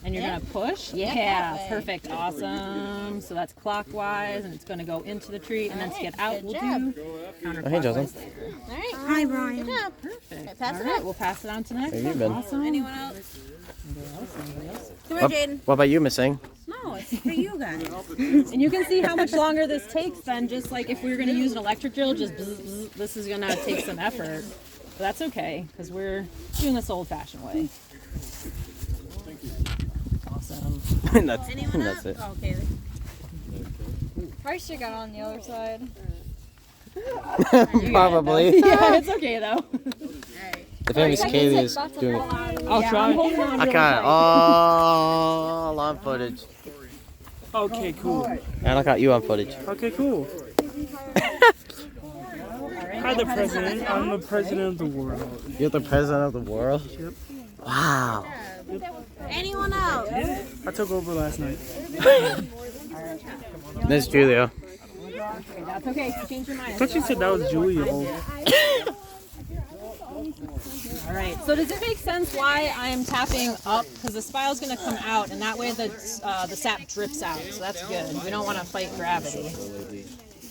And you're gonna push? Yeah, perfect, awesome. So that's clockwise, and it's gonna go into the tree, and then to get out, we'll do counterclockwise. Hey, Joseph. All right. Hi, Brian. Good job. Perfect. Pass it All right, up. we'll pass it on to next. Where you been? Awesome. Anyone else? Anybody else? Come here, Jaden. What about you, Missing? No, it's for you guys. And you can see how much longer this takes than just like if we were gonna use an electric drill, just bzz, bzz, this is gonna take some effort. But that's okay, because we're doing this old-fashioned way. Awesome. that's Anyone that's it. else? Oh, okay. Probably should got on the other side. Probably. Yeah, it's okay though. The famous Kaylee is doing it. I'll try. I got it all on footage. Okay, cool. And I got you on footage. Okay, cool. Hi, the president. I'm the president of the world. You're the president of the world? Yep. Wow. Anyone else? I took over last night. This is Julio. That's okay. Change your mind. I thought you said that was Julio. All right. So does it make sense why I am tapping up? Because the spile is going to come out, and that way the sap drips out. So that's good. We don't want to fight gravity.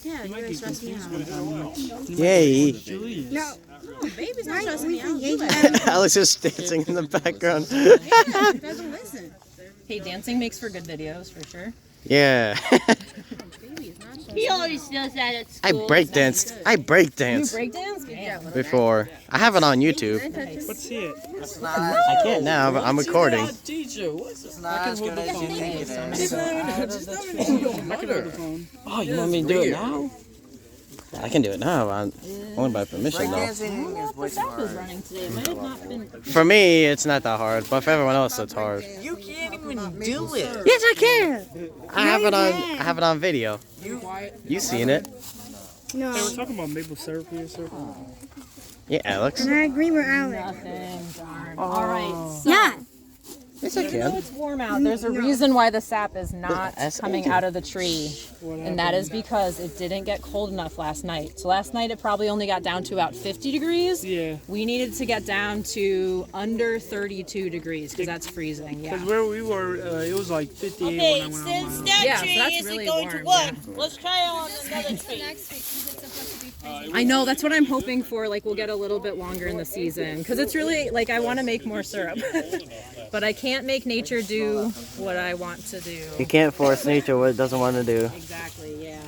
Yeah, you're gonna stress me out. Yay. No, baby's not stressing me out. Alex is dancing in the background. Doesn't listen. Hey, dancing makes for good videos, for sure. Yeah. He always does that at I school. breakdanced. I You breakdanced breakdance? Yeah. before. I have it on YouTube. Let's see it. I can't now, but I'm recording. Teacher, what's this? Not I as can hold good the as you phone. think it So is. many people I can hold the phone. Oh, you want me to do it now? I can do it now. Only by permission, though. Dancing is way The too sap was hard. running today. It might have not been. For me, it's not that hard, but for everyone else, it's hard. You can't even do it. Yes, I can. I have it on video. You seen it? Hey, we're talking about maple syrup here, sir. Yeah, Alex. And I agree with Alex. Nothing. Darn. All right. So, Yeah. Yes, I even though can. it's warm out, there's a reason why the sap is not That's coming okay. out of the tree. And that is because it didn't get cold enough last night. So last night it probably only got down to about 50 degrees. Yeah. We needed to get down to under 32 degrees because that's freezing. Yeah. Because where we were, it was like 58 when I Okay, went on since mine. that Yeah, so tree that's isn't really going to warm, work, let's try on another tree. I know, that's what I'm hoping for. Like, we'll get a little bit longer in the season. Because it's really, like, I want to make more syrup. But I can't make nature do what I want to do. You can't force nature what it doesn't want to do. Exactly, yeah.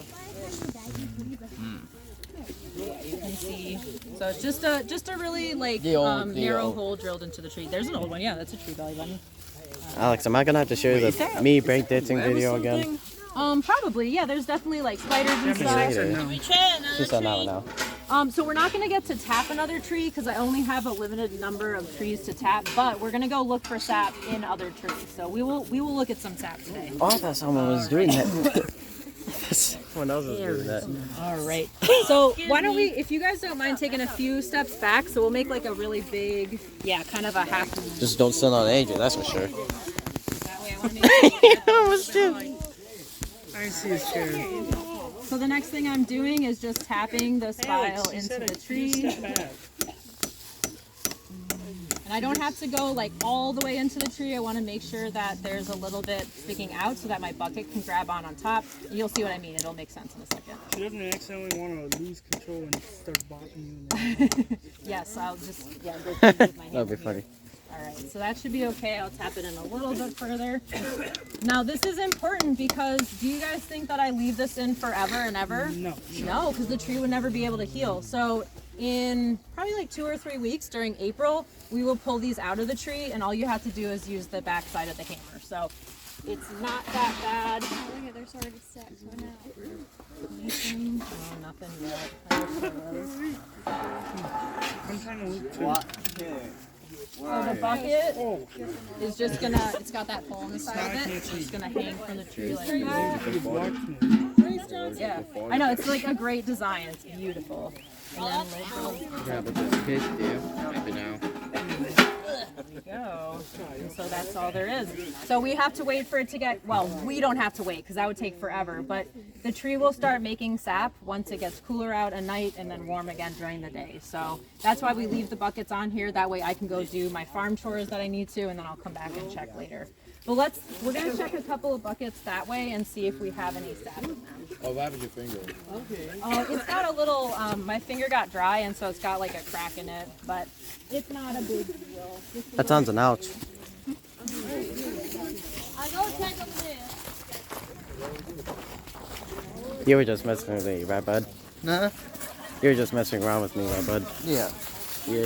You can see. So it's just a really, like, narrow hole drilled into the tree. There's an old one. Yeah, that's a tree belly button. Alex, am I gonna have to show you the me breakdancing video again? Probably. Yeah, there's definitely, like, spiders and stuff. Later. We try another She said tree. now. So we're not going to get to tap another tree because I only have a limited number of trees to tap, but we're going to go look for sap in other trees. So we will look at some sap today. Oh, I thought someone was doing that. Someone else was doing that. All right. So why don't we, if you guys don't mind taking a few steps back, so we'll make like a really big, yeah, kind of a half. Just don't sit on Adrian, that's for sure. That way I want to make I didn't see his chair. So the next thing I'm doing is just tapping the spile into the tree. And I don't have to go like all the way into the tree. I want to make sure that there's a little bit sticking out so that my bucket can grab on top. You'll see what I mean. It'll make sense in a second. She doesn't accidentally want to lose control and start bopping you. Yes, I'll just go with my hand. That'll be funny. All right, so that should be okay. I'll tap it in a little bit further. Now this is important because do you guys think that I leave this in forever and ever? No. No, because the tree would never be able to heal. So in probably like 2 or 3 weeks during April, we will pull these out of the tree and all you have to do is use the back side of the hammer. So it's not that bad. Oh, look at there's already stacks going out. Oh, nothing yet. I wish there was. I'm trying to look too. So the bucket is just gonna, it's got that hole in the side of it. It's just gonna hang from the tree like that. Yeah, I know, it's like a great design. It's beautiful. And then Yeah, but this kid, maybe now. there we go. And so that's all there is. So we have to wait for it to get, well, we don't have to wait because that would take forever, but the tree will start making sap once it gets cooler out at night and then warm again during the day. So that's why we leave the buckets on here. That way I can go do my farm chores that I need to, and then I'll come back and check later. But we're gonna check a couple of buckets that way and see if we have any sap in them. Oh, what happened to your finger? It's got a little, my finger got dry and so it's got like a crack in it, but it's not a big deal. That sounds an ouch. I go check them there. You were just messing with me, right, bud? Nah. You were just messing around with me, right, bud? Yeah. Yeah.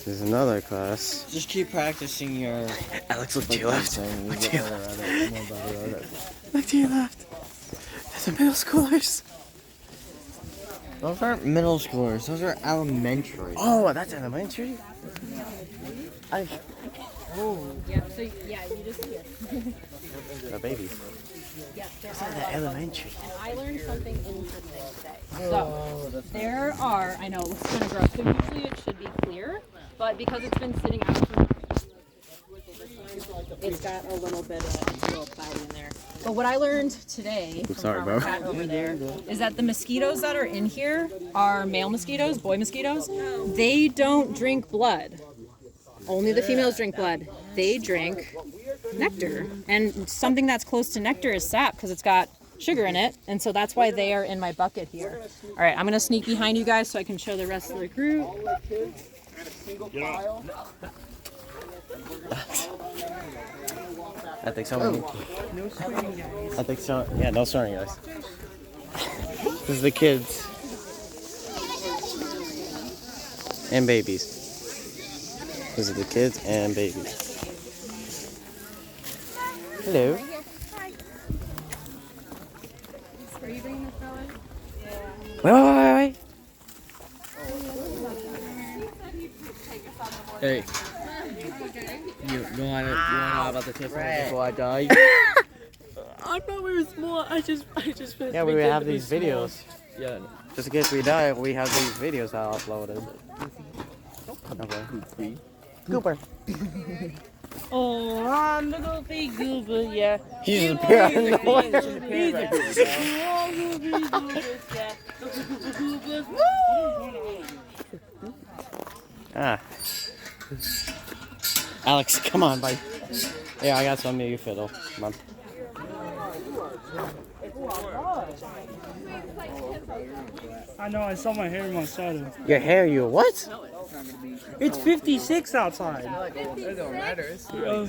There's another class. Just keep practicing your. Alex, look to your left. Look to your left. Look to your left. There's the middle schoolers. Those aren't middle schoolers. Those are elementary. Oh, that's elementary? Yeah, so yeah, you just hear. The babies. Yeah, Those are the elementary. And I learned something interesting today. So there are, I know it's kind of gross, so usually it should be clear, but because it's been sitting out for it's got a little bit of a little cloudy in there. But what I learned today from Farmer Pat over there is that the mosquitoes that are in here are male mosquitoes, boy mosquitoes. They don't drink blood. Only the females drink blood. They drink nectar. And something that's close to nectar is sap because it's got sugar in it. And so that's why they are in my bucket here. All right, I'm going to sneak behind you guys so I can show the rest of the group. I think so. I think so. Yeah, no swearing, guys. This is the kids. And babies. These are the kids and babies. Hello. Are you bringing this fella? Wait. Hey. You want to know about the tip before I die? I thought we were small. I just. Yeah, we have these videos. Yeah. Just in case we die, we have these videos that are uploaded. Okay. Cooper. Oh, I'm the goofy goober, yeah. He's just appear out of nowhere. He's a goofy goobers, Ah. Alex, come on, buddy. Yeah, I got some of you fiddle. Come on. I know, I saw my hair in my shadow. Your hair, you what? It's 56 outside. Are you still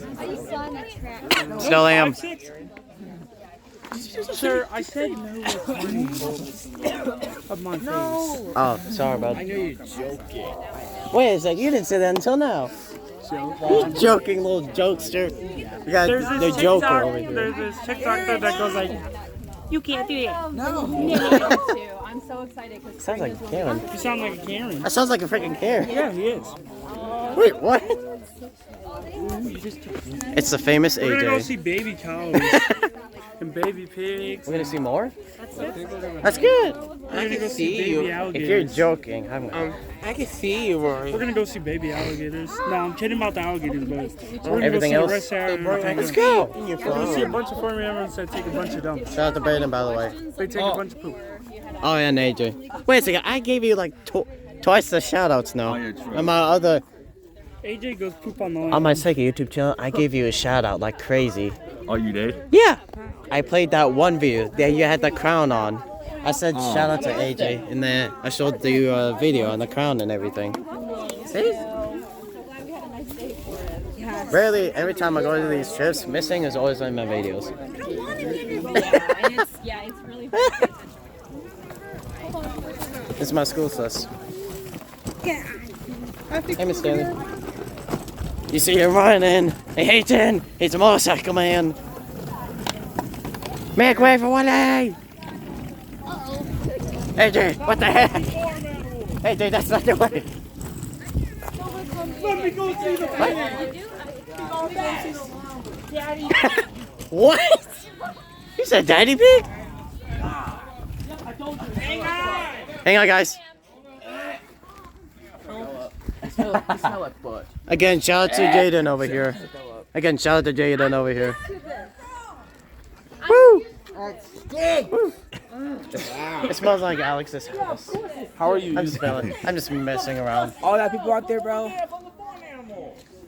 on the track? Still am. 56? Sir, I said no of my face. Oh, sorry, bud. I know you're joking. Wait a sec, you didn't say that until now. You joking little jokester. We got There's the this Joker TikTok, over here. there's this TikTok that goes like, you can't do it. I'm so excited because Sounds like a Karen. You sound like a Karen. That sounds like a freaking Karen. Yeah, he is. Wait, what? It's the famous We're gonna go AJ. see baby cows. and baby pigs. We're gonna see more? That's good. We're gonna go see baby alligators. If you're joking, I'm gonna. I can see you, Rory. We're gonna go see baby alligators. No, I'm kidding about the alligators, but we're gonna Everything go else? see the rest of everything. Let's go. We're gonna see a bunch of family members that take a bunch of dumps. Shout out to Brayden, by the way. They take a bunch of poop. Oh, yeah, and AJ. Wait a second, I gave you like twice the shout outs now. On my other, AJ goes poop on the line. on my second YouTube channel, I gave you a shout out like crazy. Oh, you did? Yeah. I played that one video that you had the crown on. I said shout out to AJ, and then I showed the video on the crown and everything. See? Rarely, every time I go to these trips, missing is always in my videos. It's really This is my school sus. Hey, Miss Stanley. You see him running. Hey, Hayden. He's a motorcycle man. Make way for Wally. AJ, what the heck? AJ, that's not the way. Let me go see the What? You said Daddy Pig? Hang on, guys. You smell like butt. Again, shout out to Jaden over here. Again, shout out to Jaden over here. Woo! Woo. It smells like Alex's house. How are you? I'm just messing around. All that people out there, bro.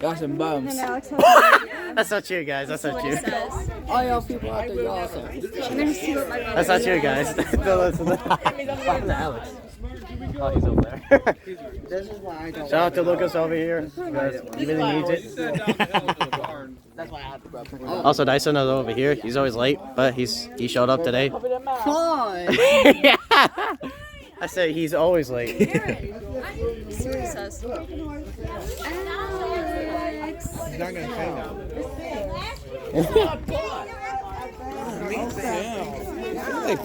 Y'all some bums. That's not you, guys. That's not you. All y'all people out there, y'all some. That's not you, guys. No, listen. Find the Alex. Oh, he's over there. This is why I don't. Shout out to Lucas over here. He really needs it. That's why I have to rub. Also, Dyson is over here. He's always late, but he showed up today. Fun. Yeah. I said he's always late. He's not gonna say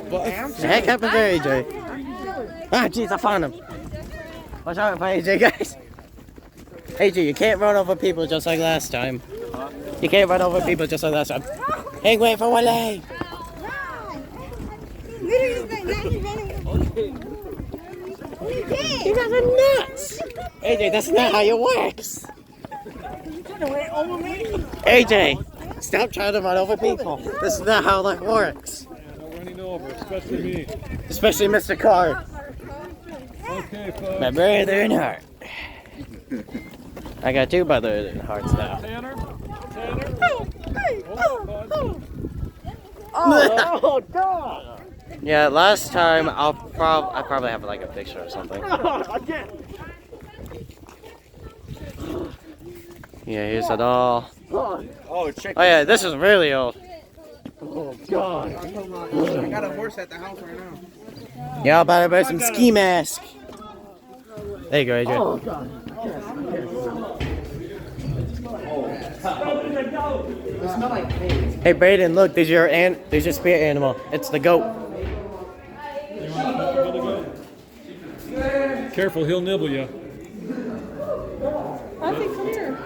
What the heck happened there, AJ? Ah, jeez, I found him. Watch out for AJ, guys. AJ, you can't run over people just like last time. You can't run over people just like last time. Hey, wait for Wale. You guys are nuts. AJ, that's not how it works. AJ, stop trying to run over people. This is not how life works. No running over, especially me. Especially Mr. Carr. Okay, folks. My brother in heart. I got two brother in hearts now. Tanner? Oh God! Yeah, last time I probably have like a picture or something. Yeah, here's it all. Oh, check. Oh yeah, this is really old. Oh God! I got a horse at the house right now. Yeah, about to buy some ski mask. There you go, AJ. Oh God! It smells like hay. Hey Brayden, look, there's your spirit animal. It's the goat. Careful, he'll nibble you. Puffy, come here.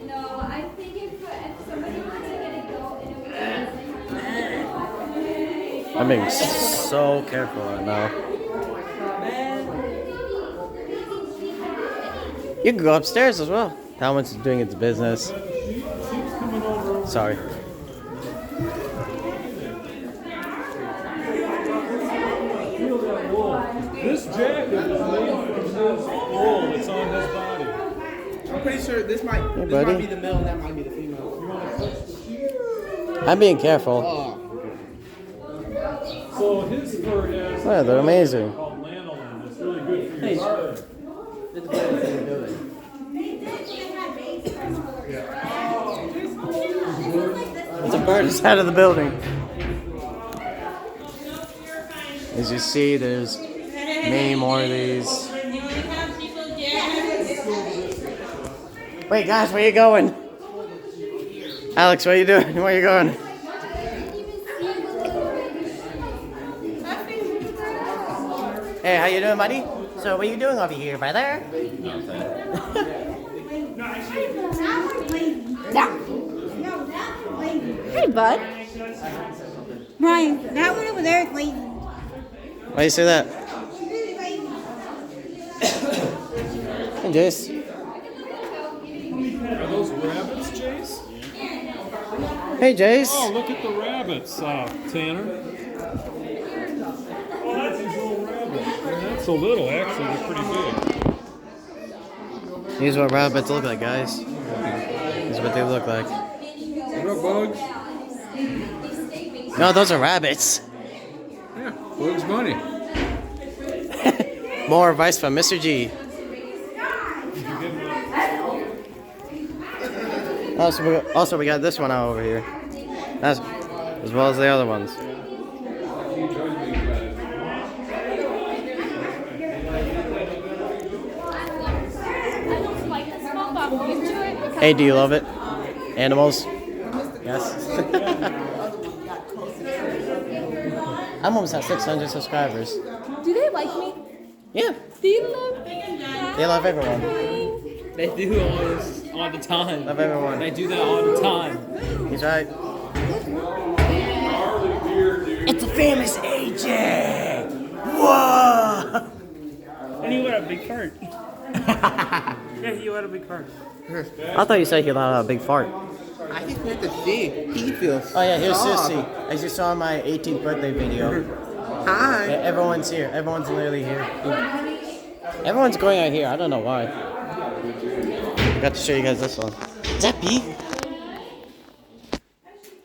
No, I think if somebody wants to get a goat, it would be I'm being so careful right now. You can go upstairs as well. That one's doing its business. Sorry. This jacket is made from his wool. It's on his body. I'm pretty sure this might be the male and that might be the female. I'm being careful. Oh. So his fur has Oh, they're amazing. called lanolin. It's really good for your garden. It's better than the building. It's a bird inside of the building. As you see, there's many more of these. Wait, guys, where you going? Alex, what are you doing? Where are you going? Hey, how you doing, buddy? So, what are you doing over here, brother? Hey, bud. Brian, that one over there is lazy. Why do you say that? Hey, Jace. Are those rabbits, Jace? Hey, Jace. Oh, look at the rabbits, Tanner. Oh, that's these little rabbits. They're not so little, actually. They're pretty big. These are what rabbits look like, guys. This is what they look like. What up, Bugs? No, those are rabbits. Yeah, Bugs Bunny. More advice from Mr. G. Also, we got this one out over here. As well as the other ones. Hey, do you love it? Animals? Yes. I'm almost at 600 subscribers. Do they like me? Yeah. They love me. They love everyone. They do all the time. Love everyone. They do that all the time. He's right. It's a famous agent! Whoa! And you had a big fart. Yeah, you had a big fart. I thought you said he let out a big fart. I just had to see. He feels. Oh yeah, here's soft. Sissy. As you saw in my 18th birthday video. Hi. Yeah, everyone's here. Everyone's literally here. Everyone's going out here. I don't know why. I got to show you guys this one. Is that pee?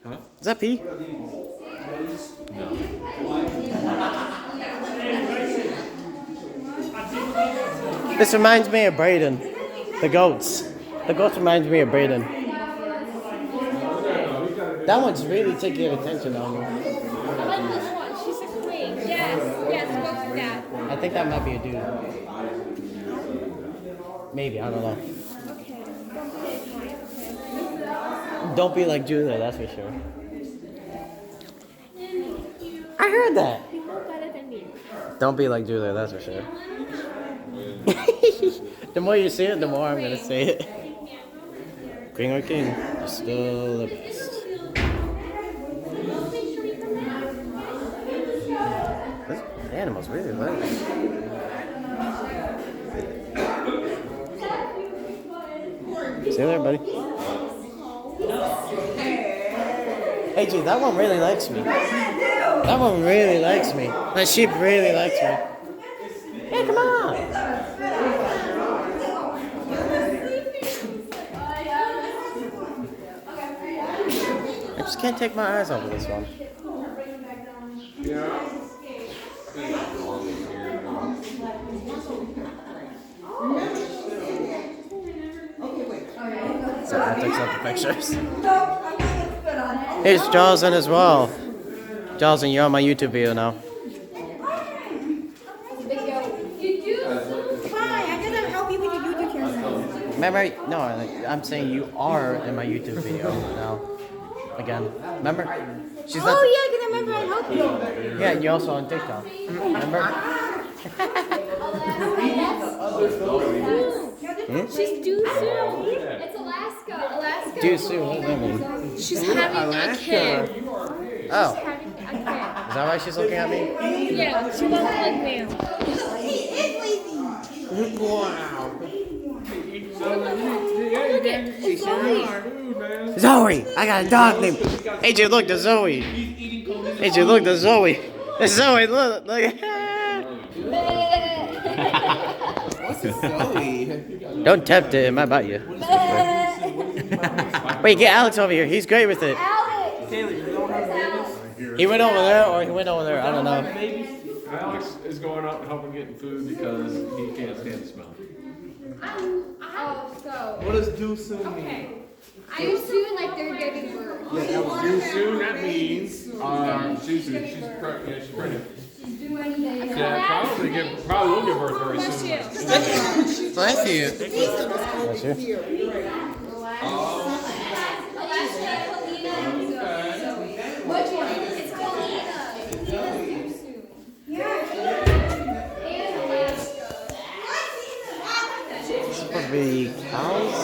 Huh? Is that pee? This reminds me of Brayden. The goats. The goats reminds me of Brayden. That one's really taking your attention on me. I like this one. She's a queen. Yes, yes, go for that. I think that might be a dude. Maybe, I don't know. Okay, don't be Don't be like Julia, that's for sure. I heard that. You look better than me. Don't be like Julia, that's for sure. The more you say it, the more I'm gonna say it. Queen or king, you're still the best. This animal's really loud. See you there, buddy. Hey, G, that one really likes me. That one really likes me. That sheep really likes me. Hey, come on. I just can't take my eyes off of this one. So I took some pictures. Here's Jaws in as well. Jaws, and you're on my YouTube video now. Remember? No, I'm saying you are in my YouTube video now. Again. Remember? She's not. Oh yeah, because I remember I helped you. Yeah, you're also on TikTok. Remember? She's due soon. It's Alaska. Alaska. Due soon, what does that mean? She's having a kid. Oh. She's having a kid. Is that why she's looking at me? Yeah, she doesn't like me. Wow. Look at it's Zoe. Zoe! I got a dog named. AJ, look, there's Zoe. AJ, look, there's Zoe. There's Zoe, look. Zoe. Don't tempt it, it might bite you. Wait, get Alex over here. He's great with it. He went over there, or he went over there. I don't know. Alex is going out and helping getting food because he can't stand the smell. What does do soon mean? Okay. I assume like they're giving birth. Too soon, that means she's pregnant. She's pregnant. Yeah, probably will give birth very soon. Bless you. Bless you. Which one? It's Kalina. It's supposed to be cows?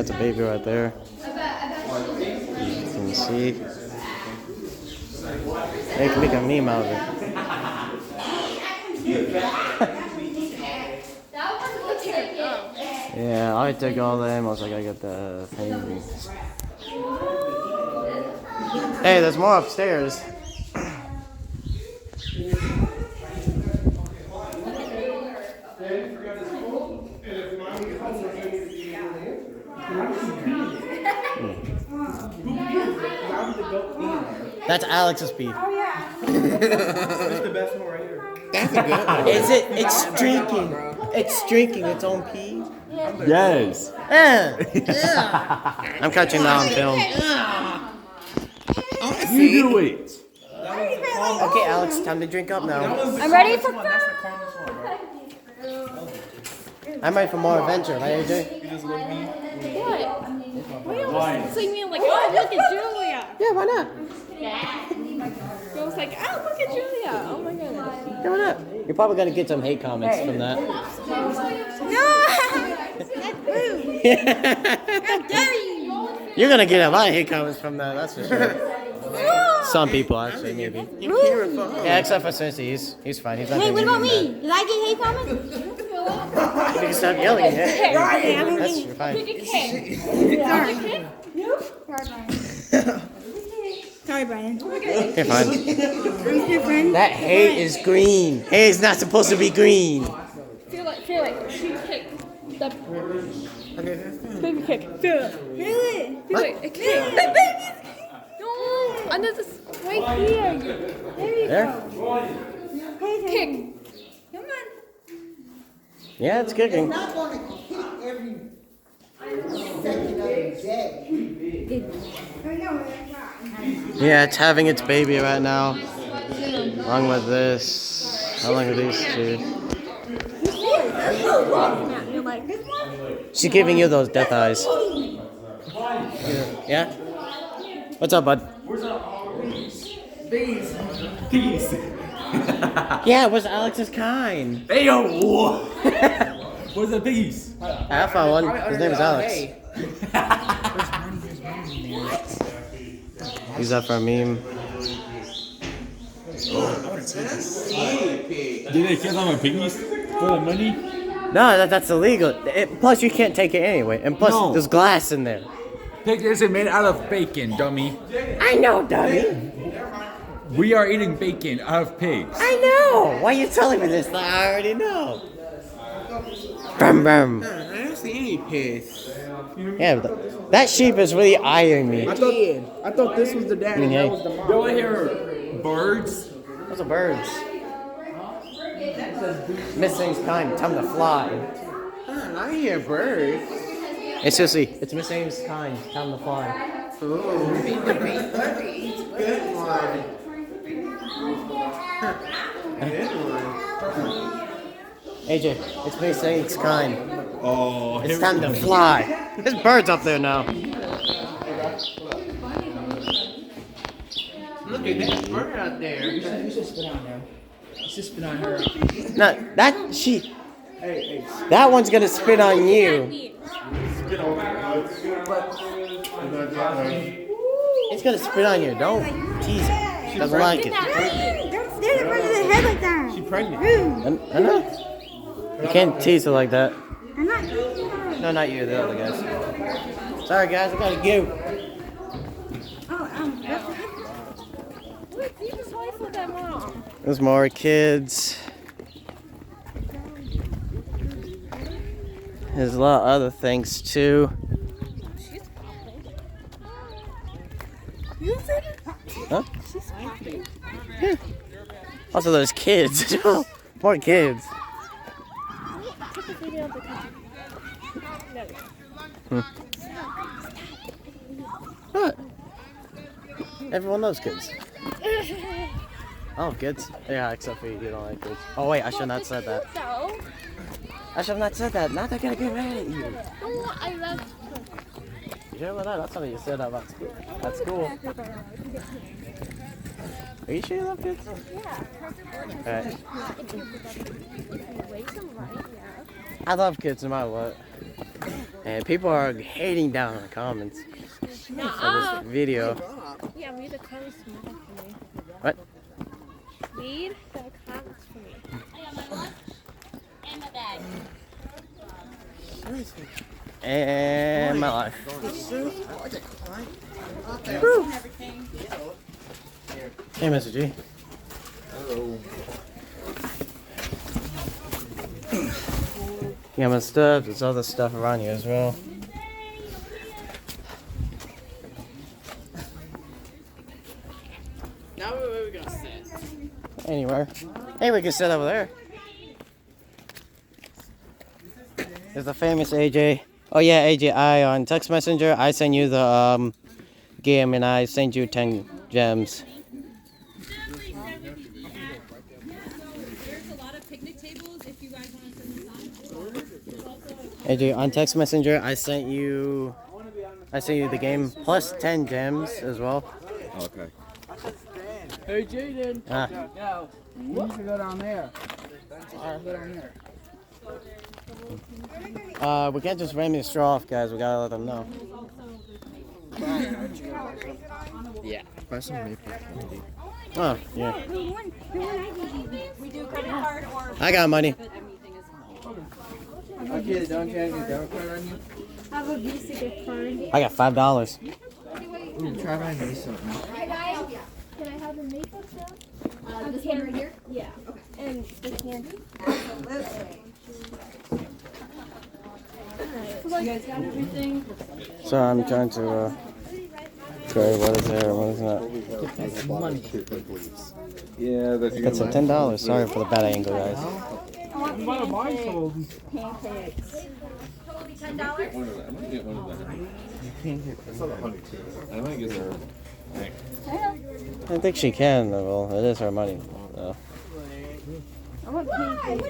That's a baby right there. You can see. They can make a meme out of it. Yeah, I took all the animals. I gotta get the penguins. Hey, there's more upstairs. That's Alex's pee. Oh yeah. That's the best one right here. That's a good one. Is it? It's drinking. It's drinking its own pee. Yes. I'm catching that on film. You do it. Okay, Alex, time to drink up now. I'm ready for fun. I'm ready for more adventure, right, AJ? Why? Sing me like, oh, look at Julia. Yeah, why not? I was like, oh, look at Julia. Oh my goodness. Yeah, why not? You're probably gonna get some hate comments from that. You're gonna get a lot of hate comments from that, that's for sure. Some people, actually, maybe. Yeah, except for Cincy, he's fine. He's not Hey, gonna what give about you me? Did I get hate comments? You can stop yelling at it. That's, you're fine. Sorry, Brian. You're fine. I'm your friend. That hate is green. Hate is not supposed to be green. Feel it. Kick. The baby kick. Feel it. Really? Feel it. A kick. The baby's no, under the right here. There you There? go. Kick. Come on. Yeah, it's kicking. Not going to kick every second of the day. Yeah, it's having its baby right now. Along with this. Along with these two. You're like, She's giving you those death eyes. Yeah? What's up, bud? Peace. Yeah, where's Alex's kind? Hey yo. Where's the peace? I found one. His name is Alex. He's up for a meme. Do they kill them with piggies for the money? No, that's illegal. Plus, you can't take it anyway. And plus, No. there's glass in there. Pig isn't made out of bacon, dummy. I know, dummy. We are eating bacon out of pigs. I know. Why are you telling me this? I already know. Brum, brum. I don't see any piss. Yeah, that sheep is really eyeing me. I thought this was the dad and that was the mom. Do I hear birds? Those are birds. Missing's kind. Time to fly. I hear birds. It's Sissy. It's Miss Ames' kind. Time to fly. Good one. AJ, it's Miss Ames' kind. Oh, It's time to fly. There's birds up there now. Look at that bird out there. You should spit on her. You should spit on her. No, that one's gonna spit on you. It's gonna spit on you. Don't tease it. She doesn't like it. Don't stand in front of the head like that. She's pregnant. I know. You can't tease it like that. I'm not teasing her. No, not you. The other guys. Sorry, guys. I gotta go. There's more kids. There's a lot of other things too. Huh? Yeah. Also, there's kids. More kids. What? Everyone loves kids. I love kids. Yeah, except for you don't like kids. Oh wait, I should not have said that. I should have not said that. Now they're gonna get mad at you. Oh, I love You sure about that? That's something you said about school. At school. Are you sure you love kids? Alright. I love kids no matter what. And people are hating down in the comments for this video. Yeah, read the comments for me. What? Read the comments for me. And my bag. And my life. Hey, Mr. G. Hello. Yeah, my stuff. There's other stuff around here as well. Now where are we gonna sit? Anywhere. Hey, we can sit over there. There's the famous AJ. Oh yeah, AJ. I on text messenger. I send you the game, and I send you 10 gems. AJ, on text messenger, I sent you the game plus 10 gems as well. Okay. Hey, Jaden. Ah. Yo, you need to go down there. Alright, go down there. We can't just randomly straw off, guys. We gotta let them know. Yeah. Buy some maple candy. Oh, yeah. We do credit card or I got money. Okay, don't you have your debit card on you? I have a Visa gift card. I got $5. Ooh, try buying me something. Hey guys, can I have the maple stuff? This one right here? Yeah. Okay. And the candy? Absolutely. you guys got everything? So I'm trying to, okay, what is there? What is that? Money. Yeah, that's That's a $10. Sorry for the bad angle, guys. I'm about to buy some. Pancakes. $10? I might get one of them. You can't get I might get her. I think she can, well, it is her money. So. I want pancakes.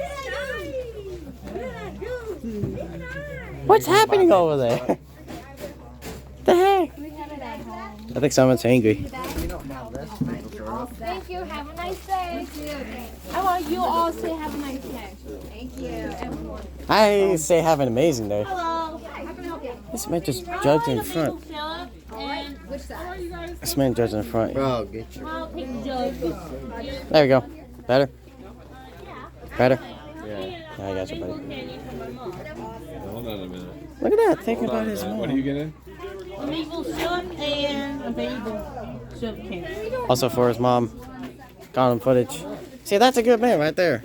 What did I do? What's happening over there? The heck? We have it at home. I think someone's angry. Thank you. Have a nice day. I want you all to have a nice day. Thank you, everyone. I say have an amazing day. Hello. How can I help you? This man just judged in front. And Which side? This man judged in front. Bro, get your. I'll take the jug. There we go. Better? Better? Yeah. Yeah, I got you, buddy. Hold on a minute. Look at that. Thinking Hold on about a his minute. What are you mom. getting? A maple syrup and a maple syrup candy. Also for his mom. Got him footage. See, that's a good man right there.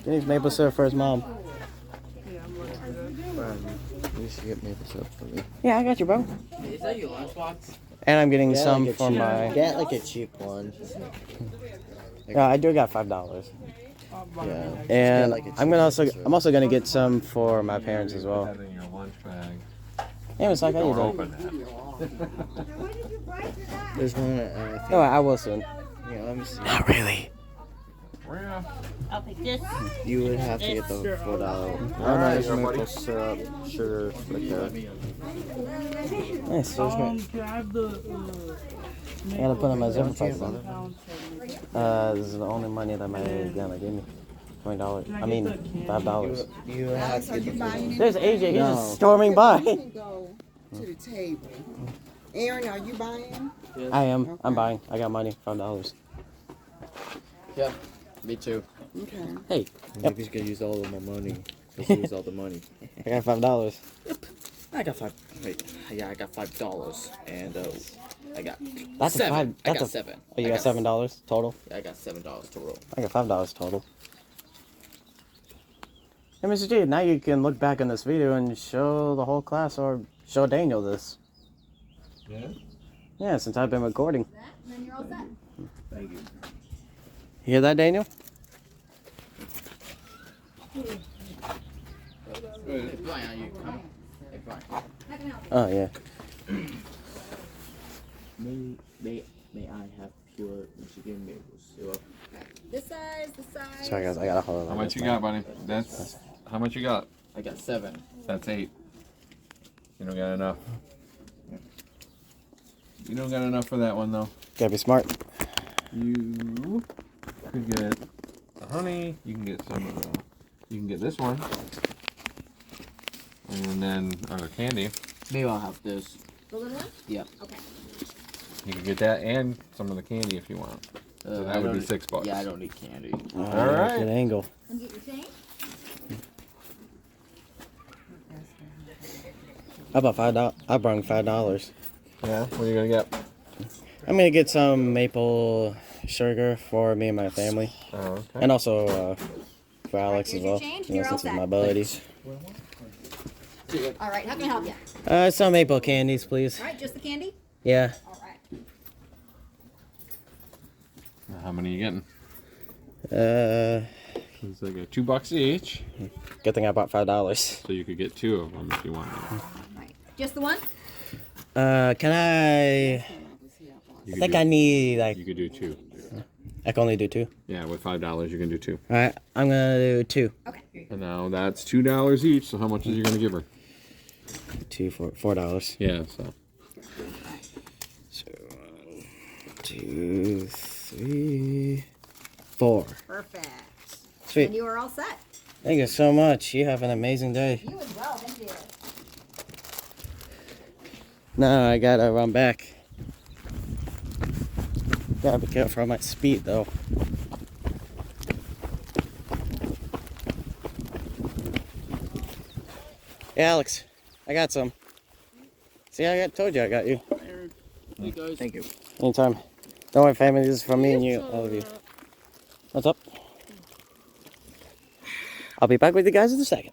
He needs maple syrup for his mom. You should get maple syrup for me. Yeah, I got you, bro. Is that your lunchbox? And I'm getting Get some like a for cheap- my... Get like a cheap one. Yeah, I do got $5. Yeah. And like a I'm gonna cheap I'm also gonna get some for my parents as well. Having your lunch bag. Hey, it's like how you Door doing? open. There's one at, No, I will soon. yeah, let me see. Not really. Yeah. I'll take this. You would have to get the $4. Oh, no, there's maple syrup, sugar, right there. Nice. Can I have the I gotta put on my zipper Don't you pipe. have Then. other? This is the only money that my grandma gave me. $20. I mean, $5. You would have to get the $4. There's AJ. He's No. just storming by. Go to the table. Aaron, are you buying? I am. I'm buying. I got money. $5. Yep, me too. Okay. Hey. Yep. He's gonna use all of my money. Let's use all the money. I got $5. I got $5. Wait, yeah, I got $5, and I got That's seven. a five. I That's got a, seven. Oh, you I got $7 total. Yeah, I got $7 to roll. I got $5 total. Hey, Mr. G, now you can look back on this video and show the whole class or show Daniel this. Yeah? Yeah, since I've been recording. Then you're all set. Thank you. You hear that, Daniel? Good. Hey, Brian, are you coming? Hey, Brian. How can I help you? Oh, yeah. May I have pure Michigan maple syrup? This size, this size. Sorry, guys. I got to hold on. How much you got, buddy? That's how much you got? I got 7. That's 8. You don't got enough. You don't got enough for that one though. Gotta be smart. You could get the honey. You can get some. You can get this one. And then candy. Maybe I'll have this. The little one? Yep. Okay. You can get that and some of the candy if you want. So that would be $6. Yeah, I don't need candy. All right. Good angle. And get your change? How about $5? I brought $5. Yeah. What are you gonna get? I'm gonna get some maple sugar for me and my family, Oh, okay. and also for Alex as here's your well. change. You know, You're all since he's set. my buddies. All right, how can I help you? Some maple candies, please. All right, just the candy? Yeah. All right. How many are you getting? It's like $2 each. Good thing I bought $5. So you could get 2 of them if you want. All right. Just the one? Can I? I think I need like. You could do 2. I can only do 2. Yeah, with $5 you can do 2. All right, I'm gonna do 2. Okay. And now that's $2 each. So how much is you gonna give her? 2 for $4. Yeah. So. So 1, 2, 3, 4. Perfect. Sweet. And you are all set. Thank you so much. You have an amazing day. You as well. Thank you. Now I gotta run back. Gotta be careful on my speed though. Hey Alex, I got some. See, told you I got you. Thank you. Anytime. Don't worry, family. This is from me and you. All of you. What's up? I'll be back with you guys in a second.